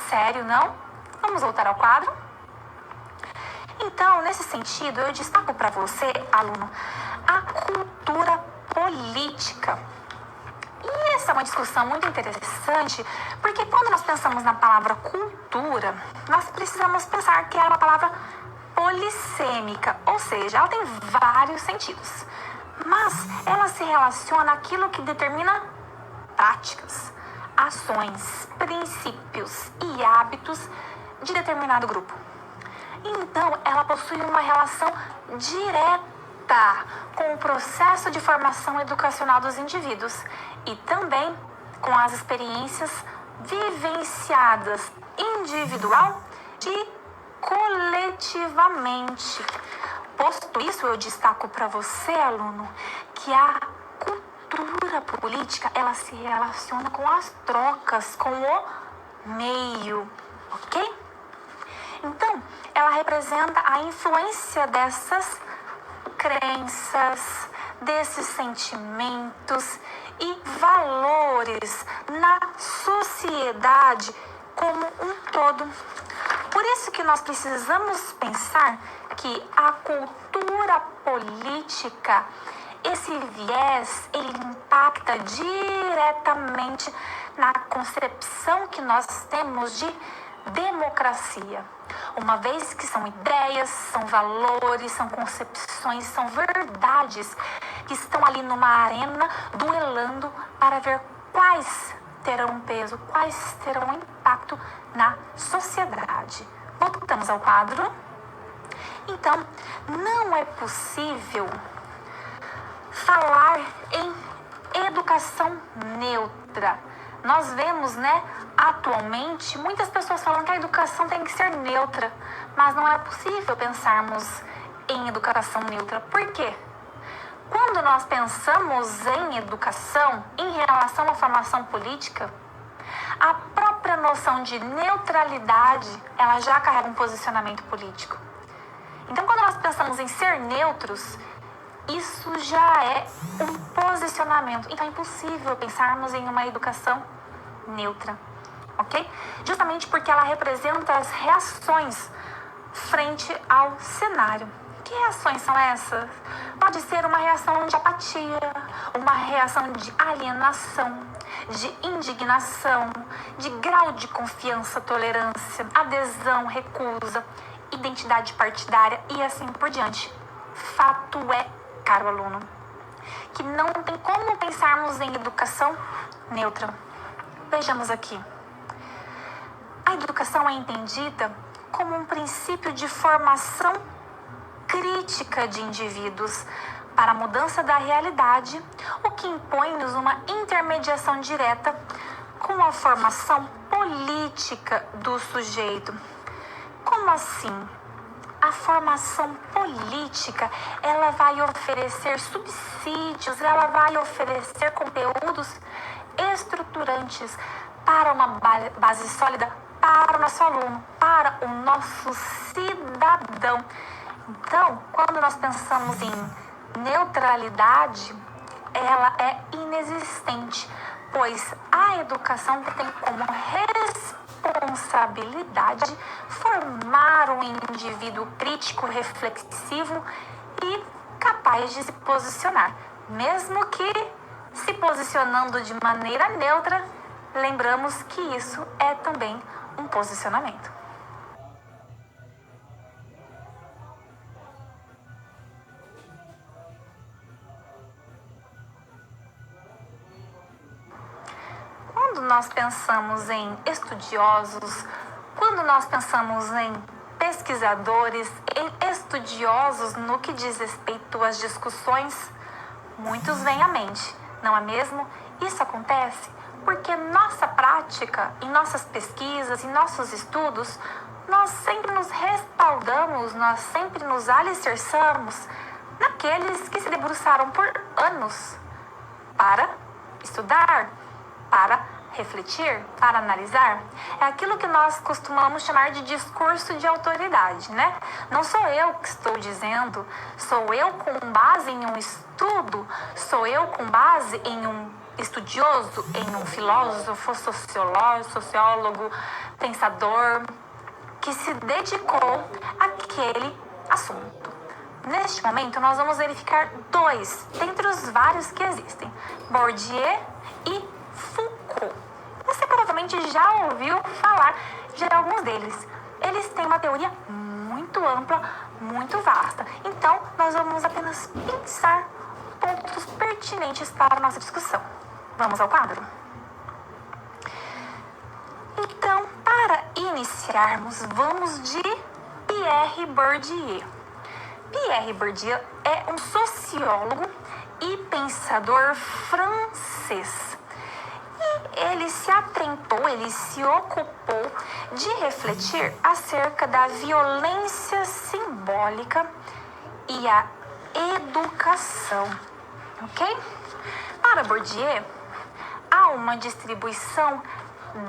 Sério, não? Vamos voltar ao quadro? Então, nesse sentido, eu destaco para você, aluno, a cultura política. E essa é uma discussão muito interessante, porque quando nós pensamos na palavra cultura, nós precisamos pensar que é uma palavra polissêmica, ou seja, ela tem vários sentidos, mas ela se relaciona àquilo que determina práticas, ações, princípios e hábitos de determinado grupo. Então, ela possui uma relação direta com o processo de formação educacional dos indivíduos e também com as experiências vivenciadas individual e coletivamente. Posto isso, eu destaco para você, aluno, que a cultura política ela se relaciona com as trocas, com o meio, ok? Então, ela representa a influência dessas crenças, desses sentimentos e valores na sociedade como um todo. Por isso que nós precisamos pensar que a cultura política, esse viés, ele impacta diretamente na concepção que nós temos de democracia. Uma vez que são ideias, são valores, são concepções, são verdades que estão ali numa arena duelando para ver quais terão peso, quais terão impacto na sociedade. Voltamos ao quadro. Então, não é possível falar em educação neutra. Nós vemos, atualmente, muitas pessoas falando que a educação tem que ser neutra, mas não é possível pensarmos em educação neutra. Por quê? Quando nós pensamos em educação em relação à formação política, a própria noção de neutralidade, ela já carrega um posicionamento político. Então, quando nós pensamos em ser neutros, isso já é um posicionamento. Então, é impossível pensarmos em uma educação neutra, ok? Justamente porque ela representa as reações frente ao cenário. Que reações são essas? Pode ser uma reação de apatia, uma reação de alienação, de indignação, de grau de confiança, tolerância, adesão, recusa, identidade partidária e assim por diante. Fato é, caro aluno, que não tem como pensarmos em educação neutra. Vejamos aqui. A educação é entendida como um princípio de formação crítica de indivíduos para a mudança da realidade, o que impõe-nos uma intermediação direta com a formação política do sujeito. Como assim? A formação política, ela vai oferecer subsídios, ela vai oferecer conteúdos estruturantes para uma base sólida para o nosso aluno, para o nosso cidadão. Então, quando nós pensamos em neutralidade, ela é inexistente, pois a educação tem como responsabilidade formar um indivíduo crítico, reflexivo e capaz de se posicionar. Mesmo que se posicionando de maneira neutra, lembramos que isso é também um posicionamento. Quando nós pensamos em estudiosos, quando nós pensamos em pesquisadores, em estudiosos no que diz respeito às discussões, muitos vêm à mente, não é mesmo? Isso acontece porque nossa prática, em nossas pesquisas, em nossos estudos, nós sempre nos respaldamos, nós sempre nos alicerçamos naqueles que se debruçaram por anos para estudar, para refletir, para analisar. É aquilo que nós costumamos chamar de discurso de autoridade, né? Não sou eu que estou dizendo, sou eu com base em um estudo, sou eu com base em um estudioso, em um filósofo, sociólogo, pensador, que se dedicou àquele assunto. Neste momento, nós vamos verificar dois, dentre os vários que existem: Bourdieu e Foucault. Você provavelmente já ouviu falar de alguns deles. Eles têm uma teoria muito ampla, muito vasta. Então, nós vamos apenas pensar pontos pertinentes para a nossa discussão. Vamos ao quadro? Então, para iniciarmos, vamos de Pierre Bourdieu. Pierre Bourdieu é um sociólogo e pensador francês. E ele se atentou, ele se ocupou de refletir acerca da violência simbólica e a educação, ok? Para Bourdieu, há uma distribuição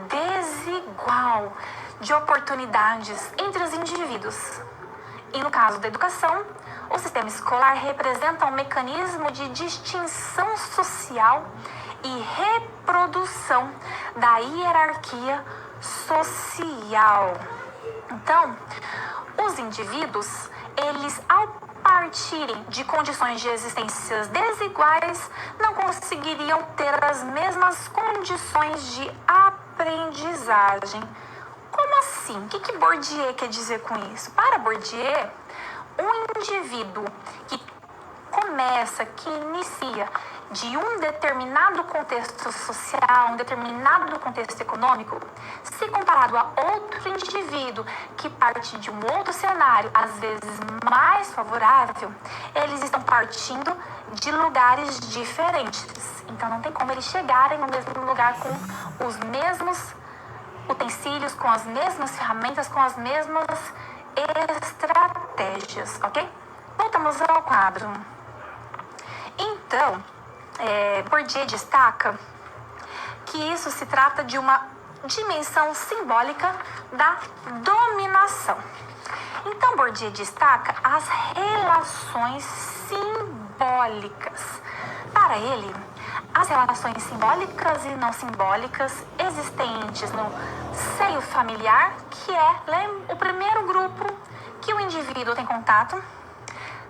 desigual de oportunidades entre os indivíduos. E no caso da educação, o sistema escolar representa um mecanismo de distinção social e reprodução da hierarquia social. Então, os indivíduos, eles, ao partirem de condições de existências desiguais, não conseguiriam ter as mesmas condições de aprendizagem. Como assim? O que Bourdieu quer dizer com isso? Para Bourdieu, um indivíduo que começa, que inicia de um determinado contexto social, um determinado contexto econômico, se comparado a outro indivíduo que parte de um outro cenário, às vezes mais favorável, eles estão partindo de lugares diferentes. Então não tem como eles chegarem no mesmo lugar com os mesmos utensílios, com as mesmas ferramentas, com as mesmas estratégias, ok? Voltamos ao quadro. Então, Bourdieu destaca que isso se trata de uma dimensão simbólica da dominação. Então, Bourdieu destaca as relações simbólicas. Para ele, as relações simbólicas e não simbólicas existentes no seio familiar, que é o primeiro grupo que o indivíduo tem contato,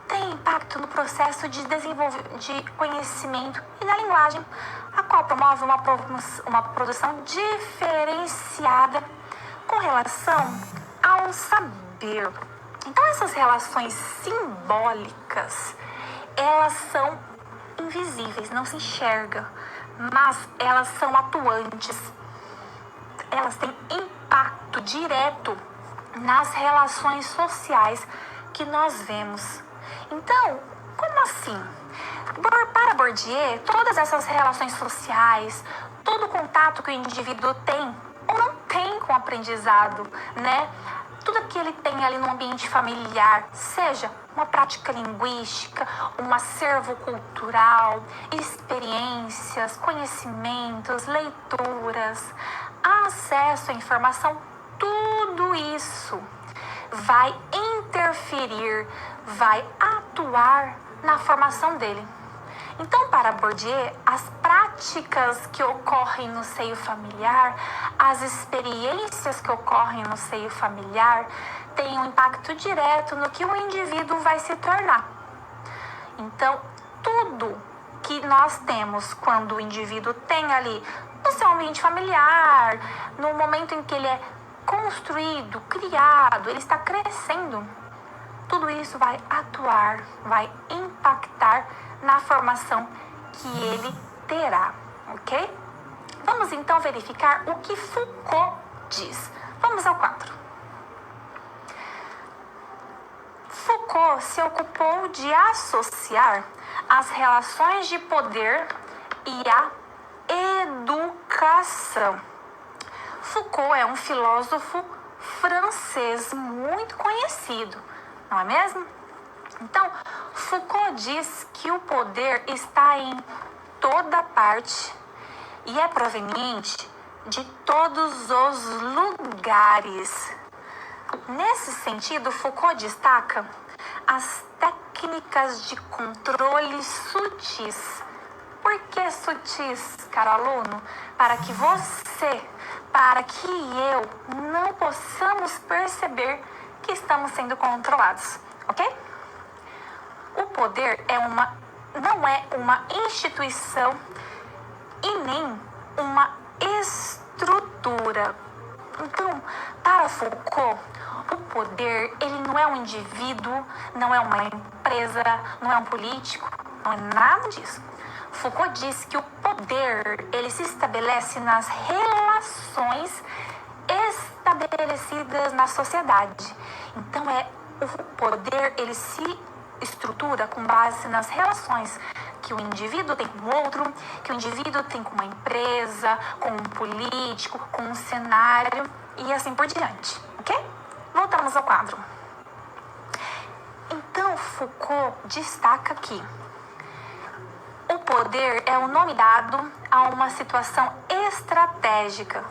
tem impacto no processo de desenvolvimento de conhecimento e da linguagem, a qual promove uma produção diferenciada com relação ao saber. Então, essas relações simbólicas, elas são invisíveis, não se enxergam, mas elas são atuantes. Elas têm impacto direto nas relações sociais que nós vemos. Então, como assim? Para Bourdieu, todas essas relações sociais, todo o contato que o indivíduo tem ou não tem com o aprendizado, né? Tudo que ele tem ali no ambiente familiar, seja uma prática linguística, um acervo cultural, experiências, conhecimentos, leituras, acesso à informação, tudo isso vai interferir, vai atuar na formação dele. Então, para Bourdieu, as práticas que ocorrem no seio familiar, as experiências que ocorrem no seio familiar, têm um impacto direto no que o indivíduo vai se tornar. Então, tudo que nós temos quando o indivíduo tem ali no seu ambiente familiar, no momento em que ele é construído, criado, ele está crescendo, tudo isso vai atuar, vai impactar na formação que ele terá, ok? Vamos então verificar o que Foucault diz. Vamos ao quadro. Foucault se ocupou de associar as relações de poder e a educação. Foucault é um filósofo francês muito conhecido, não é mesmo? Então, Foucault diz que o poder está em toda parte e é proveniente de todos os lugares. Nesse sentido, Foucault destaca as técnicas de controle sutis. Por que sutis, caro aluno? Para que você, para que eu não possamos perceber que estamos sendo controlados, ok? O poder não é uma instituição e nem uma estrutura. Então, para Foucault, o poder, ele não é um indivíduo, não é uma empresa, não é um político, não é nada disso. Foucault diz que o poder, ele se estabelece nas relações estabelecidas na sociedade. Então, o poder, ele se estrutura com base nas relações que o indivíduo tem com o outro, que o indivíduo tem com uma empresa, com um político, com um cenário e assim por diante, ok? Voltamos ao quadro. Então, Foucault destaca que o poder é o nome dado a uma situação estratégica,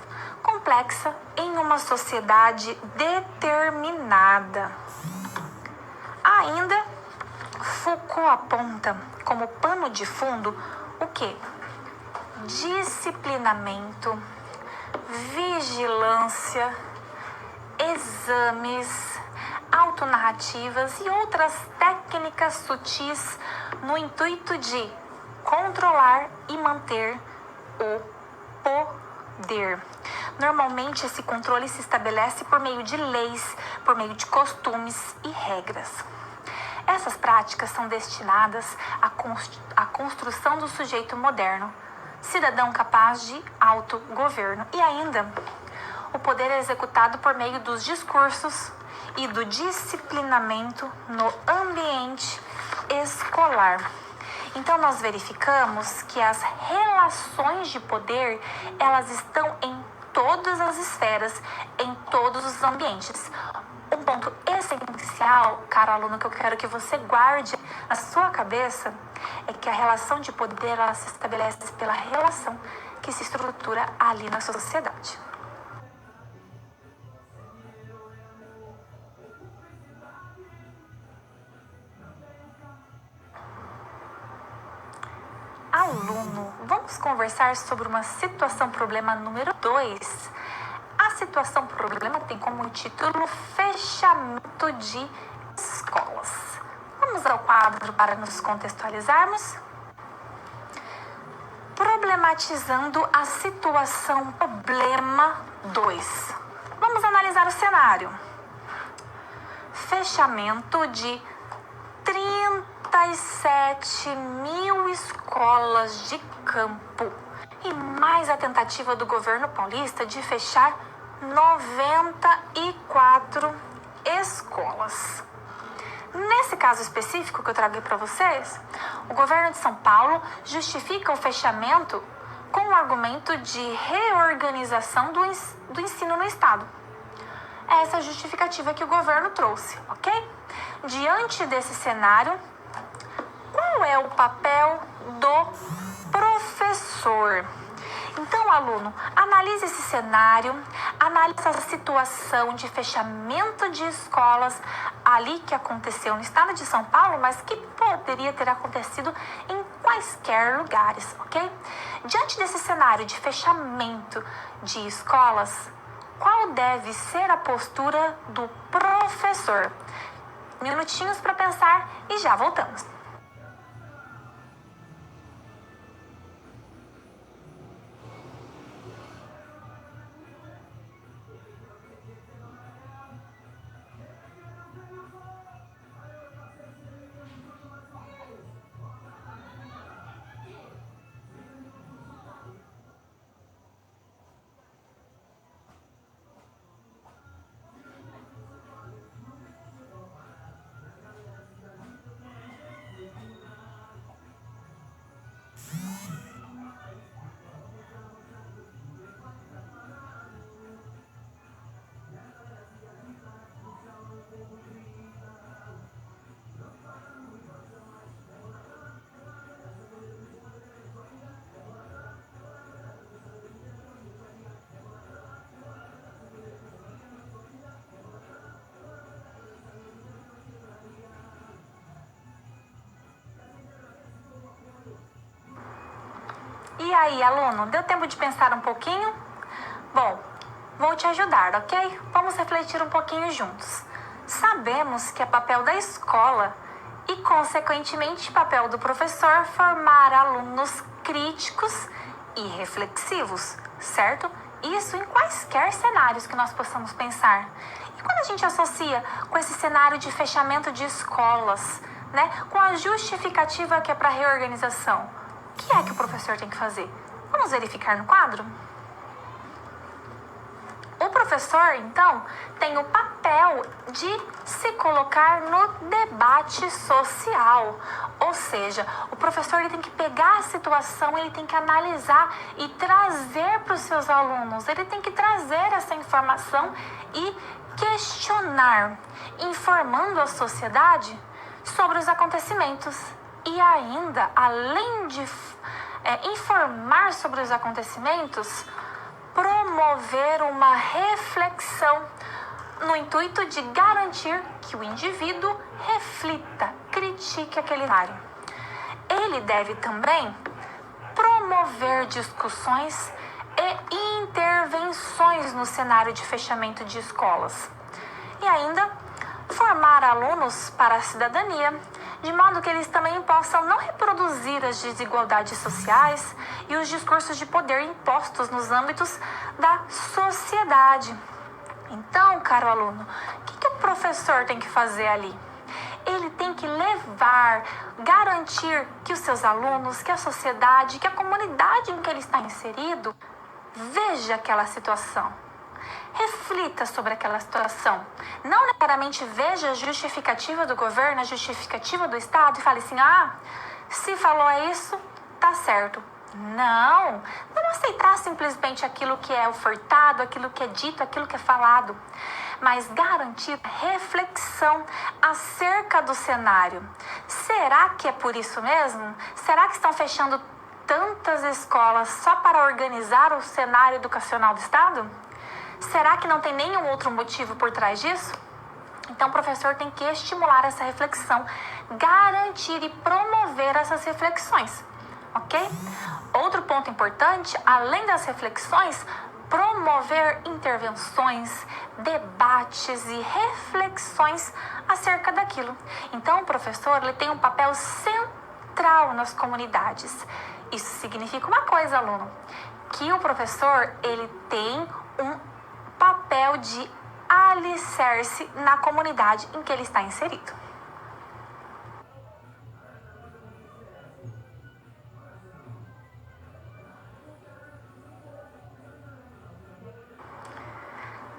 complexa em uma sociedade determinada. Ainda, Foucault aponta como pano de fundo o quê? Disciplinamento, vigilância, exames, autonarrativas e outras técnicas sutis no intuito de controlar e manter o poder. Normalmente, esse controle se estabelece por meio de leis, por meio de costumes e regras. Essas práticas são destinadas à construção do sujeito moderno, cidadão capaz de autogoverno, e ainda o poder é executado por meio dos discursos e do disciplinamento no ambiente escolar. Então nós verificamos que as relações de poder, elas estão em todas as esferas, em todos os ambientes. Um ponto essencial, caro aluno, que eu quero que você guarde na sua cabeça é que a relação de poder, ela se estabelece pela relação que se estrutura ali na sociedade. Aluno, vamos conversar sobre uma situação problema número 2. A situação problema tem como título fechamento de escolas. Vamos ao quadro para nos contextualizarmos. Problematizando a situação problema 2. Vamos analisar o cenário. Fechamento de 37 mil escolas de campo e mais a tentativa do governo paulista de fechar 94 escolas. Nesse caso específico que eu trago para vocês, o governo de São Paulo justifica o fechamento com o argumento de reorganização do ensino no estado. Essa é a justificativa que o governo trouxe, ok? Diante desse cenário, qual é o papel do professor? Então, aluno, analise esse cenário, analise essa situação de fechamento de escolas ali que aconteceu no estado de São Paulo, mas que poderia ter acontecido em quaisquer lugares, ok? Diante desse cenário de fechamento de escolas, qual deve ser a postura do professor? Minutinhos para pensar e já voltamos. E aí, aluno, deu tempo de pensar um pouquinho? Bom, vou te ajudar, ok? Vamos refletir um pouquinho juntos. Sabemos que é papel da escola e, consequentemente, papel do professor formar alunos críticos e reflexivos, certo? Isso em quaisquer cenários que nós possamos pensar. E quando a gente associa com esse cenário de fechamento de escolas, né, com a justificativa que é para reorganização, o que é que o professor tem que fazer? Vamos verificar no quadro? O professor, então, tem o papel de se colocar no debate social. Ou seja, o professor ele tem que pegar a situação, ele tem que analisar e trazer para os seus alunos. Ele tem que trazer essa informação e questionar, informando a sociedade sobre os acontecimentos. E ainda, além de informar sobre os acontecimentos, promover uma reflexão no intuito de garantir que o indivíduo reflita, critique aquele cenário. Ele deve também promover discussões e intervenções no cenário de fechamento de escolas. E ainda, formar alunos para a cidadania, de modo que eles também possam não reproduzir as desigualdades sociais e os discursos de poder impostos nos âmbitos da sociedade. Então, caro aluno, o que o professor tem que fazer ali? Ele tem que que levar, garantir que os seus alunos, que a sociedade, que a comunidade em que ele está inserido veja aquela situação. Reflita sobre aquela situação. Não necessariamente veja a justificativa do governo, a justificativa do Estado e fale assim, se falou isso, tá certo. Não aceitar simplesmente aquilo que é ofertado, aquilo que é dito, aquilo que é falado, mas garantir reflexão acerca do cenário. Será que é por isso mesmo? Será que estão fechando tantas escolas só para organizar o cenário educacional do Estado? Será que não tem nenhum outro motivo por trás disso? Então, o professor tem que estimular essa reflexão, garantir e promover essas reflexões, ok? Outro ponto importante, além das reflexões, promover intervenções, debates e reflexões acerca daquilo. Então, o professor ele tem um papel central nas comunidades. Isso significa uma coisa, aluno, que o professor ele tem um papel de alicerce na comunidade em que ele está inserido.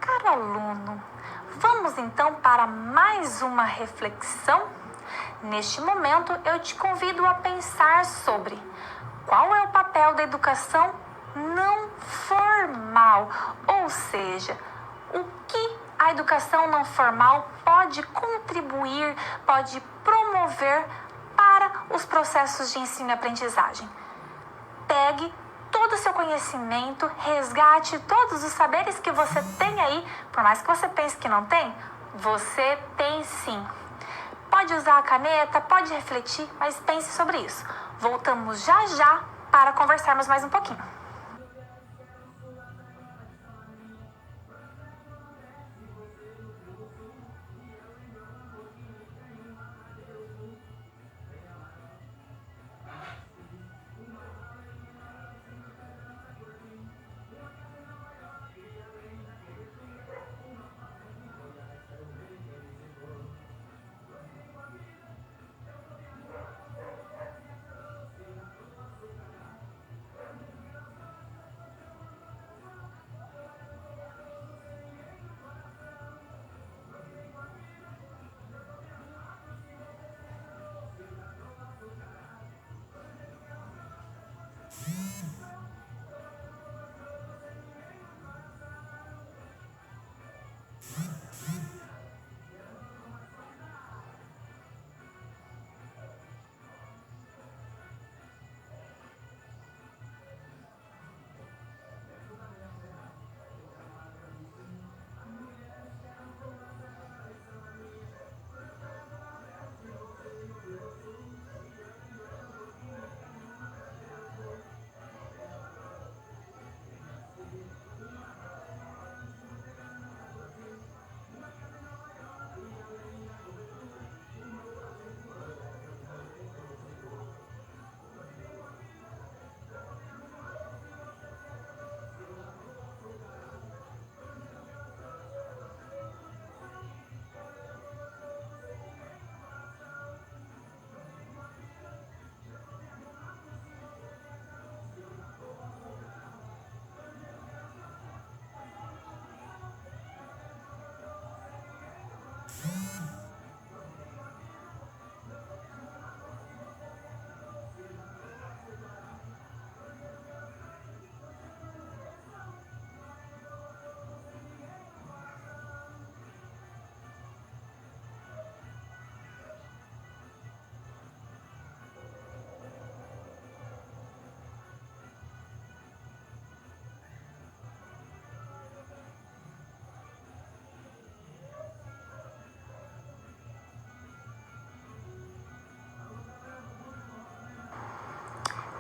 Caro aluno, vamos então para mais uma reflexão? Neste momento, eu te convido a pensar sobre qual é o papel da educação não formal, ou seja, o que a educação não formal pode contribuir, pode promover para os processos de ensino e aprendizagem. Pegue todo o seu conhecimento, resgate todos os saberes que você tem aí, por mais que você pense que não tem, você tem sim. Pode usar a caneta, pode refletir, mas pense sobre isso. Voltamos já já para conversarmos mais um pouquinho.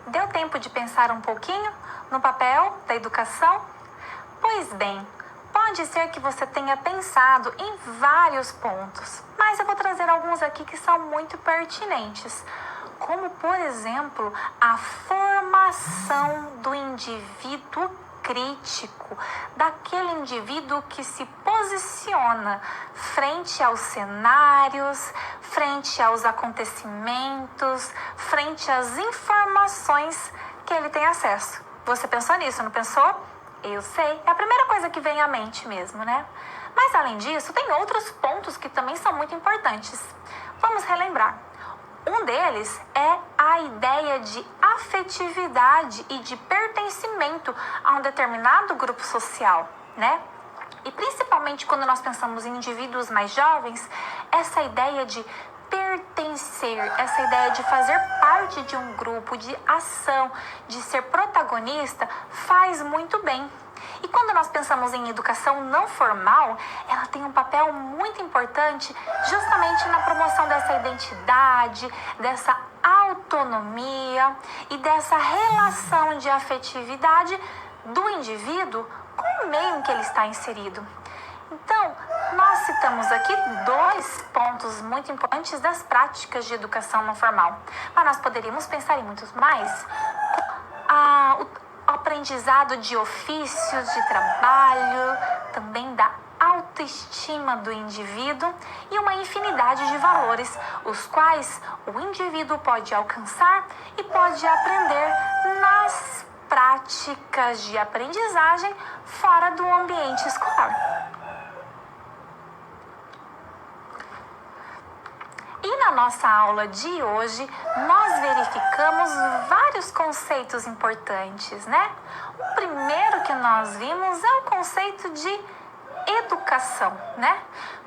Deu tempo de pensar um pouquinho no papel da educação? Pois bem, pode ser que você tenha pensado em vários pontos, mas eu vou trazer alguns aqui que são muito pertinentes, como, por exemplo, a formação do indivíduo crítico daquele indivíduo que se posiciona frente aos cenários, frente aos acontecimentos, frente às informações que ele tem acesso. Você pensou nisso, não pensou? Eu sei, é a primeira coisa que vem à mente mesmo, né? Mas além disso, tem outros pontos que também são muito importantes. Vamos relembrar. Um deles é a ideia de afetividade e de pertencimento a um determinado grupo social, né? E principalmente quando nós pensamos em indivíduos mais jovens, essa ideia de pertencer, essa ideia de fazer parte de um grupo, de ação, de ser protagonista, faz muito bem. E quando nós pensamos em educação não formal, ela tem um papel muito importante justamente na promoção dessa identidade, dessa autonomia e dessa relação de afetividade do indivíduo com o meio em que ele está inserido. Então, nós citamos aqui 2 pontos muito importantes das práticas de educação não formal. Mas nós poderíamos pensar em muitos mais. O aprendizado de ofícios de trabalho, também da autoestima do indivíduo e uma infinidade de valores, os quais o indivíduo pode alcançar e pode aprender nas práticas de aprendizagem fora do ambiente escolar. E na nossa aula de hoje, nós verificamos vários conceitos importantes, né? O primeiro que nós vimos é o conceito de educação, né?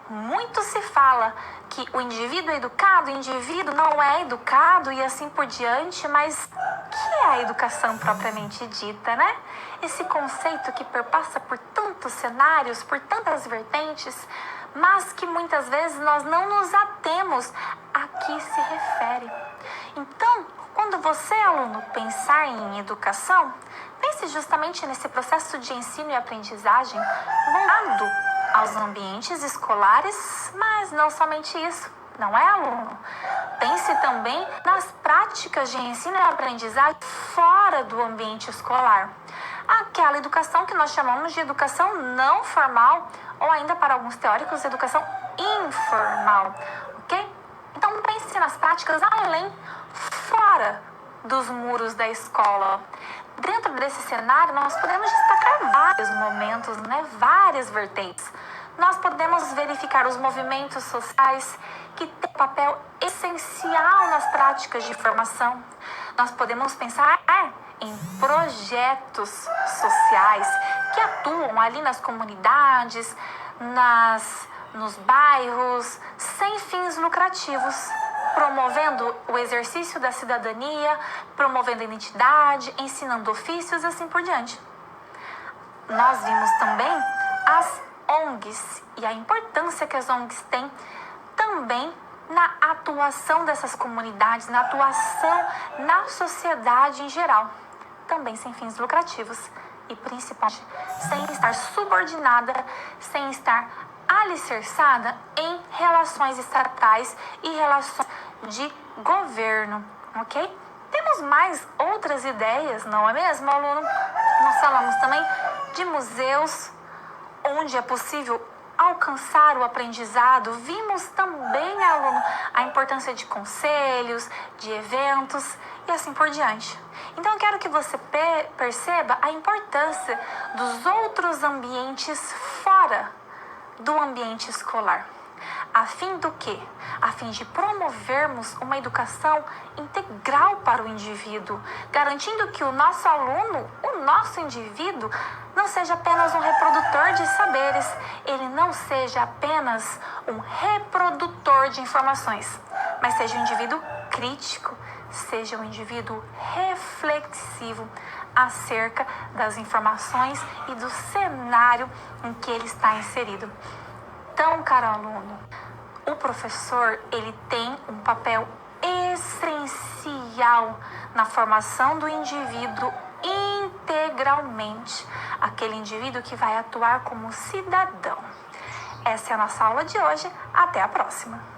Muito se fala que o indivíduo é educado, o indivíduo não é educado e assim por diante, mas o que é a educação propriamente dita, né? Esse conceito que perpassa por tantos cenários, por tantas vertentes, mas que muitas vezes nós não nos atemos a que se refere. Então, quando você, aluno, pensar em educação, pense justamente nesse processo de ensino e aprendizagem voltado aos ambientes escolares, mas não somente isso, não é, aluno? Pense também nas práticas de ensino e aprendizagem fora do ambiente escolar. Aquela educação que nós chamamos de educação não formal, ou ainda para alguns teóricos, educação informal, ok? Então pense nas práticas além, fora dos muros da escola. Dentro desse cenário, nós podemos destacar vários momentos, né? Várias vertentes. Nós podemos verificar os movimentos sociais que têm papel essencial nas práticas de formação. Nós podemos pensar em projetos sociais que atuam ali nas comunidades, nos bairros, sem fins lucrativos, promovendo o exercício da cidadania, promovendo a identidade, ensinando ofícios e assim por diante. Nós vimos também as ONGs e a importância que as ONGs têm também na atuação dessas comunidades, na atuação na sociedade em geral, também sem fins lucrativos e principalmente sem estar subordinada, sem estar alicerçada em relações estatais e relações de governo, ok? Temos mais outras ideias, não é mesmo, aluno? Nós falamos também de museus, onde é possível alcançar o aprendizado. Vimos também, aluno, a importância de conselhos, de eventos e assim por diante. Então, eu quero que você perceba a importância dos outros ambientes fora do ambiente escolar. A fim do quê? A fim de promovermos uma educação integral para o indivíduo, garantindo que o nosso aluno, o nosso indivíduo, não seja apenas um reprodutor de saberes, ele não seja apenas um reprodutor de informações, mas seja um indivíduo crítico, seja um indivíduo reflexivo acerca das informações e do cenário em que ele está inserido. Então, caro aluno, o professor, ele tem um papel essencial na formação do indivíduo integralmente, aquele indivíduo que vai atuar como cidadão. Essa é a nossa aula de hoje. Até a próxima!